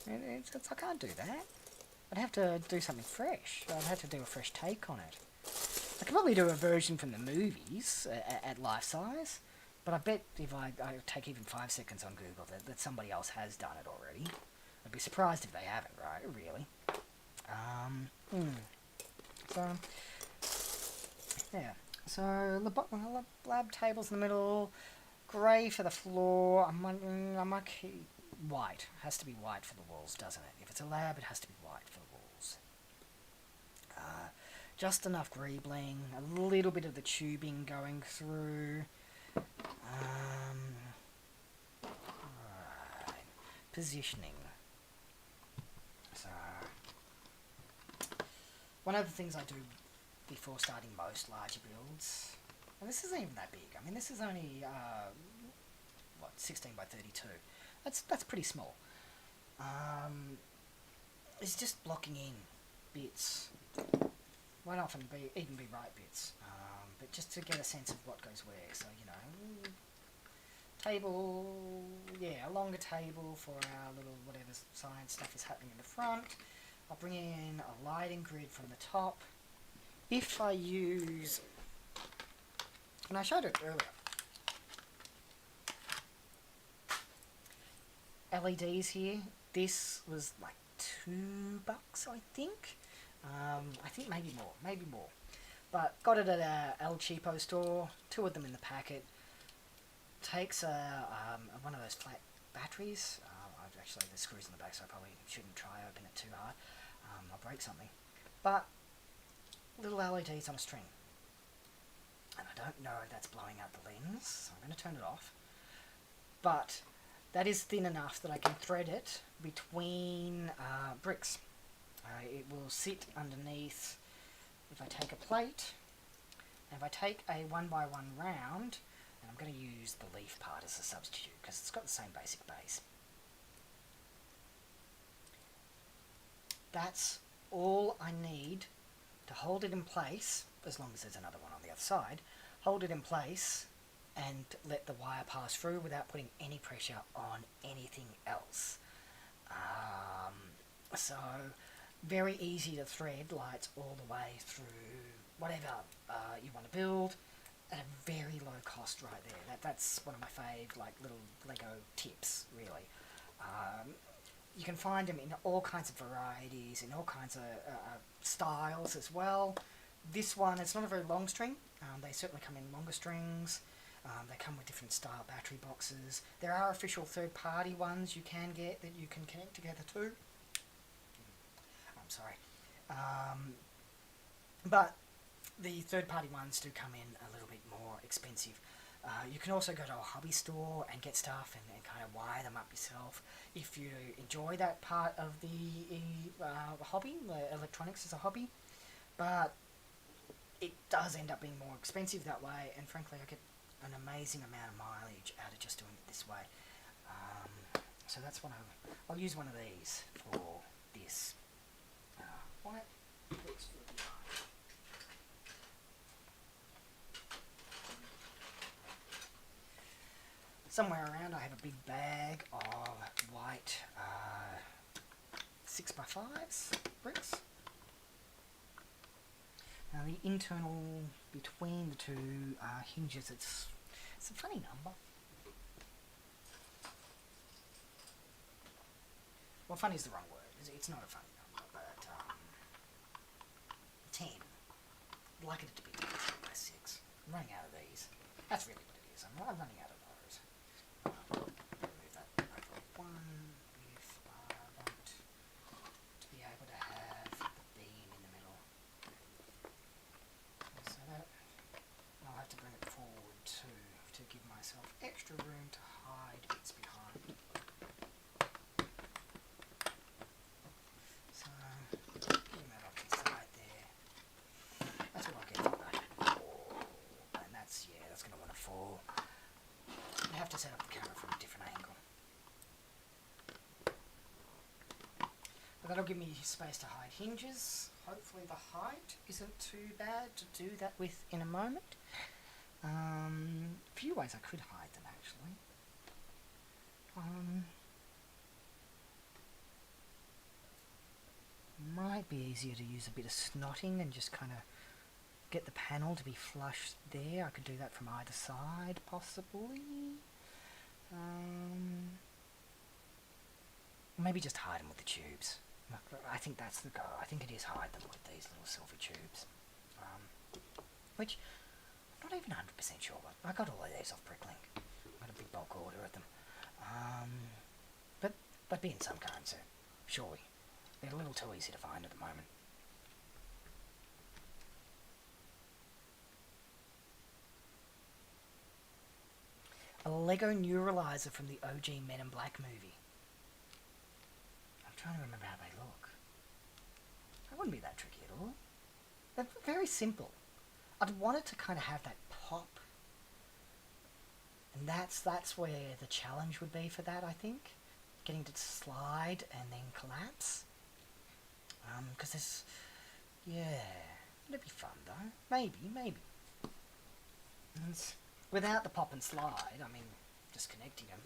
I can't do that. I'd have to do something fresh. I'd have to do a fresh take on it. I could probably do a version from the movies at life size, but I bet if I take even 5 seconds on Google that somebody else has done it already. I'd be surprised if they haven't, right? Really. So, yeah. So, lab tables in the middle, grey for the floor. I might keep white. It has to be white for the walls, doesn't it? If it's a lab, it has to be white for the walls. Just enough greebling, a little bit of the tubing going through. Right. Positioning. So, one of the things I do before starting most larger builds, and this isn't even that big. I mean, this is only 16 by 32. That's pretty small. It's just blocking in bits won't often even be right bits, but just to get a sense of what goes where. So table, yeah, a longer table for our little whatever science stuff is happening in the front. I'll bring in a lighting grid from the top. If I use, and I showed it earlier, LEDs here. This was like $2, I think. I think maybe more. But got it at a El Cheapo store. 2 of them in the packet. Takes one of those flat batteries. Actually, the screws in the back, so I probably shouldn't try open it too hard. I'll break something. But little LEDs on a string. And I don't know if that's blowing out the lens, so I'm going to turn it off. But that is thin enough that I can thread it between bricks. It will sit underneath if I take a plate, and if I take a 1x1 round, and I'm going to use the leaf part as a substitute because it's got the same basic base. That's all I need to hold it in place, as long as there's another one on the other side, hold it in place and let the wire pass through without putting any pressure on anything else. So very easy to thread lights all the way through whatever you want to build at a very low cost right there. That's one of my fave little Lego tips, really. You can find them in all kinds of varieties, in all kinds of styles as well. This one, it's not a very long string. They certainly come in longer strings. They come with different style battery boxes. There are official third-party ones you can get that you can connect together too. I'm sorry. But the third-party ones do come in a little bit more expensive. You can also go to a hobby store and get stuff and kind of wire them up yourself if you enjoy that part of the hobby, the electronics as a hobby. But it does end up being more expensive that way, and frankly I get an amazing amount of mileage out of just doing it this way. So that's what I'll use one of these for this. White bricks for the eye. Somewhere around I have a big bag of white 6x5s bricks. Now the internal between the two hinges, it's a funny number. Well, funny is the wrong word. It's not a funny number, but 10. I'd like it to be 3x6. I'm running out of these. That's really what it is. I'm running out of those. Remove that over one if I want to be able to have the beam in the middle. So that I'll have to bring it forward too to give myself extra room to hide bits behind. So getting that off to the side there. That's what I'll get for that. And that's going to want to fall. I have to set up the camera from a different angle. But that'll give me space to hide hinges. Hopefully the height isn't too bad to do that with in a moment. A few ways I could hide them actually. Might be easier to use a bit of snotting and just kind of get the panel to be flush there. I could do that from either side possibly. Maybe just hide them with the tubes. I think that's the goal. I think it is hide them with these little silver tubes. Which, I'm not even 100% sure, but I got all of these off Bricklink. I got a big bulk order of them. But being some kind, so surely. They're a little too easy to find at the moment. A Lego Neuralizer from the OG Men in Black movie. I'm trying to remember how they look. That wouldn't be that tricky at all. They're very simple. I'd want it to kind of have that pop. And that's where the challenge would be for that, I think. Getting to slide and then collapse. Because there's... yeah. It'd be fun though. Maybe. Without the pop and slide, I mean, just connecting them,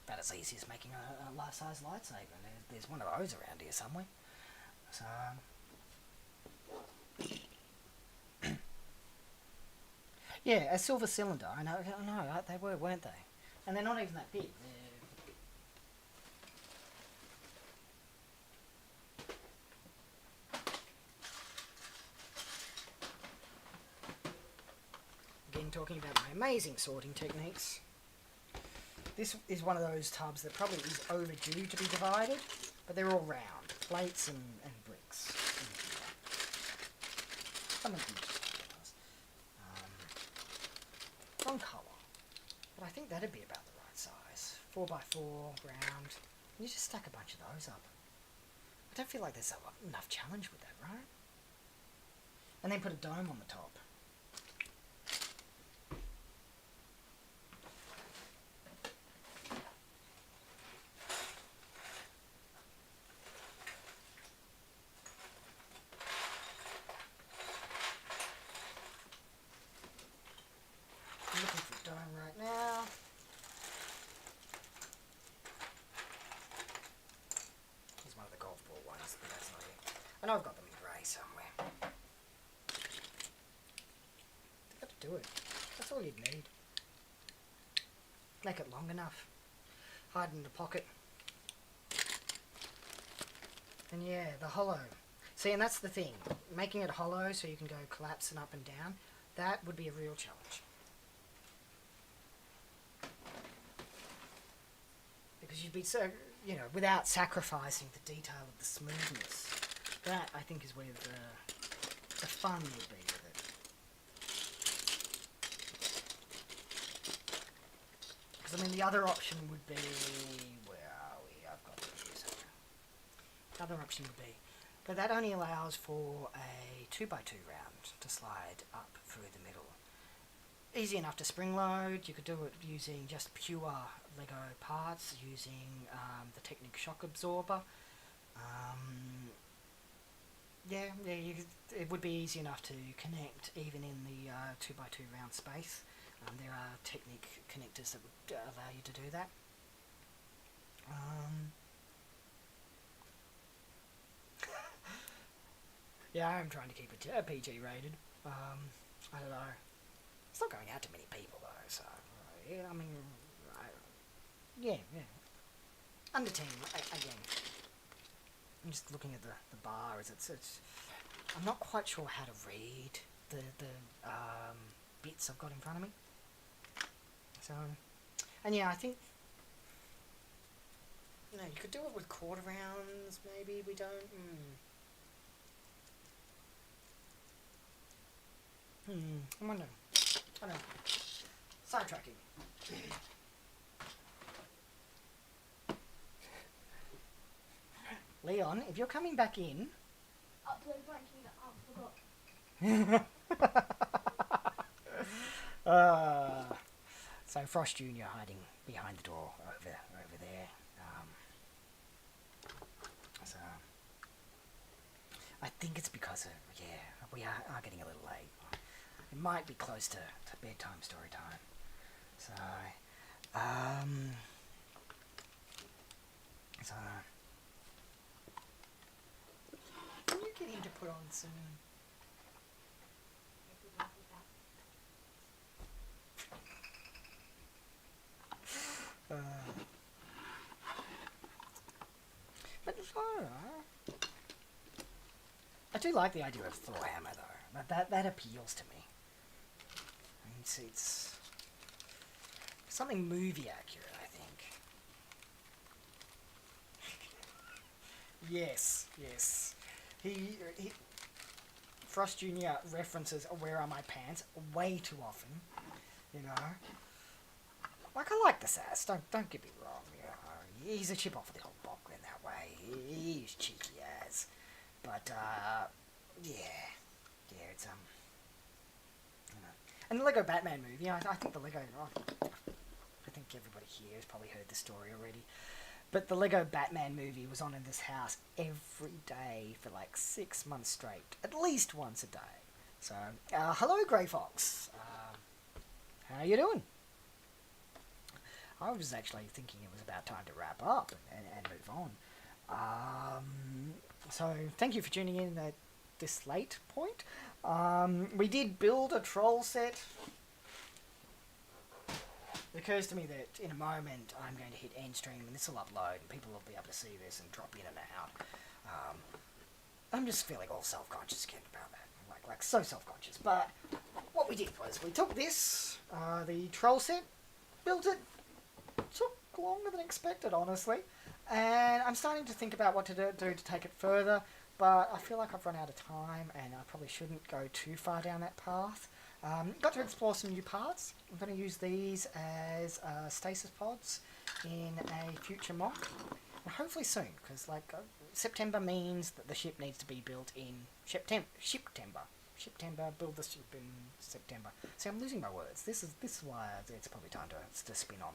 about as easy as making a life-size lightsaber. There's one of those around here somewhere. So, yeah, a silver cylinder. I know, they were, weren't they? And they're not even that big. Again, talking about my amazing sorting techniques. This is one of those tubs that probably is overdue to be divided, but they're all round. Plates and bricks. Some of them just colours. One colour. But I think that'd be about the right size. 4x4, round. You just stack a bunch of those up. I don't feel like there's enough challenge with that, right? And then put a dome on the top. I'm looking for a dome right now. Here's one of the golf ball ones, but that's not it. I know I've got them in grey somewhere. Got to do it. That's all you'd need. Make it long enough. Hide in the pocket. And yeah, the hollow. See, and that's the thing. Making it hollow so you can go collapsing up and down, that would be a real challenge. Because you'd be so, without sacrificing the detail of the smoothness. That, I think, is where the fun would be with it. Because, I mean, the other option would be... Where are we? I've got it here somewhere. The other option would be... But that only allows for a 2x2 round to slide up through the middle. Easy enough to spring load. You could do it using just pure Lego parts, using the Technic shock absorber. It would be easy enough to connect even in the 2x2 round space. There are Technic connectors that would allow you to do that. Yeah, I'm trying to keep it PG rated. I don't know. It's not going out to many people though, so yeah. I mean, yeah. Under 10 again. I'm just looking at the bars. It's. I'm not quite sure how to read the bits I've got in front of me. So, and yeah, I think. You could do it with quarter rounds. Maybe we don't. I wonder. I don't know. Sidetracking. Leon, if you're coming back in... Upload ranking it up, forgot. So Frost Jr. hiding behind the door over there. So I think it's because of, we are getting a little late. It might be close to bedtime story time. So, can you get him to put on some... but it's alright. I do like the idea of Thor hammer though. That appeals to me. It's something movie accurate, I think. Yes. He Frost Jr. references "Where Are My Pants" way too often. Like, I like the sass. Don't get me wrong. He's a chip off the old block in that way. He's cheeky as, but it's And the Lego Batman movie, I think the Lego... I think everybody here has probably heard the story already. But the Lego Batman movie was on in this house every day for like 6 months straight. At least once a day. So, hello, Grey Fox. How you doing? I was actually thinking it was about time to wrap up and move on. So, thank you for tuning in at this late point. We did build a troll set. It occurs to me that in a moment I'm going to hit end stream and this will upload and people will be able to see this and drop in and out. I'm just feeling all self-conscious again about that. Like so self-conscious. But what we did was we took this, the troll set, built it. Took longer than expected, honestly. And I'm starting to think about what to do to take it further. But I feel like I've run out of time and I probably shouldn't go too far down that path. Got to explore some new parts. I'm going to use these as stasis pods in a future mock. And hopefully soon, because September means that the ship needs to be built in September. Build the ship in September. See, I'm losing my words. This is why it's probably time to spin on.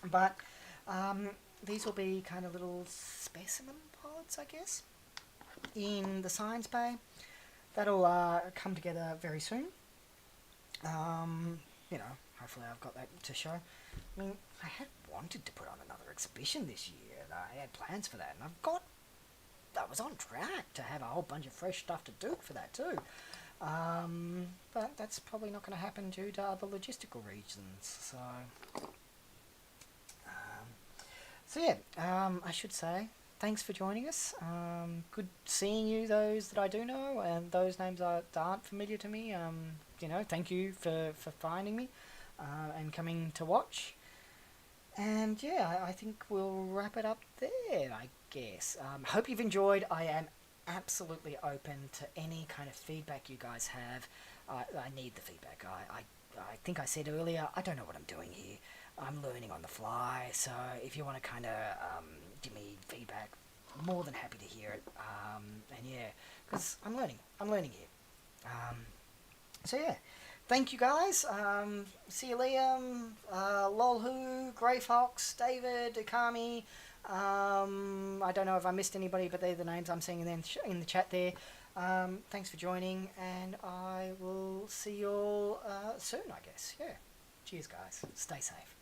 But these will be kind of little specimen pods, I guess, in the science bay. That'll come together very soon. Hopefully I've got that to show. I mean, I had wanted to put on another exhibition this year. I had plans for that, and I was on track to have a whole bunch of fresh stuff to do for that too. But that's probably not going to happen due to other logistical reasons. So yeah, I should say thanks for joining us. Good seeing you, those that I do know, and those names that aren't familiar to me. Thank you for finding me and coming to watch. And yeah, I think we'll wrap it up there, I guess. Hope you've enjoyed. I am absolutely open to any kind of feedback you guys have. I need the feedback. I think I said earlier, I don't know what I'm doing here. I'm learning on the fly, so if you want to kind of give me feedback, more than happy to hear it. And yeah, because I'm learning here. So yeah, thank you guys. See you, Liam, Lolhu, Grey Fox, David, Akami. I don't know if I missed anybody, but they're the names I'm seeing in the chat there. Thanks for joining, and I will see you all soon, I guess. Yeah. Cheers, guys. Stay safe.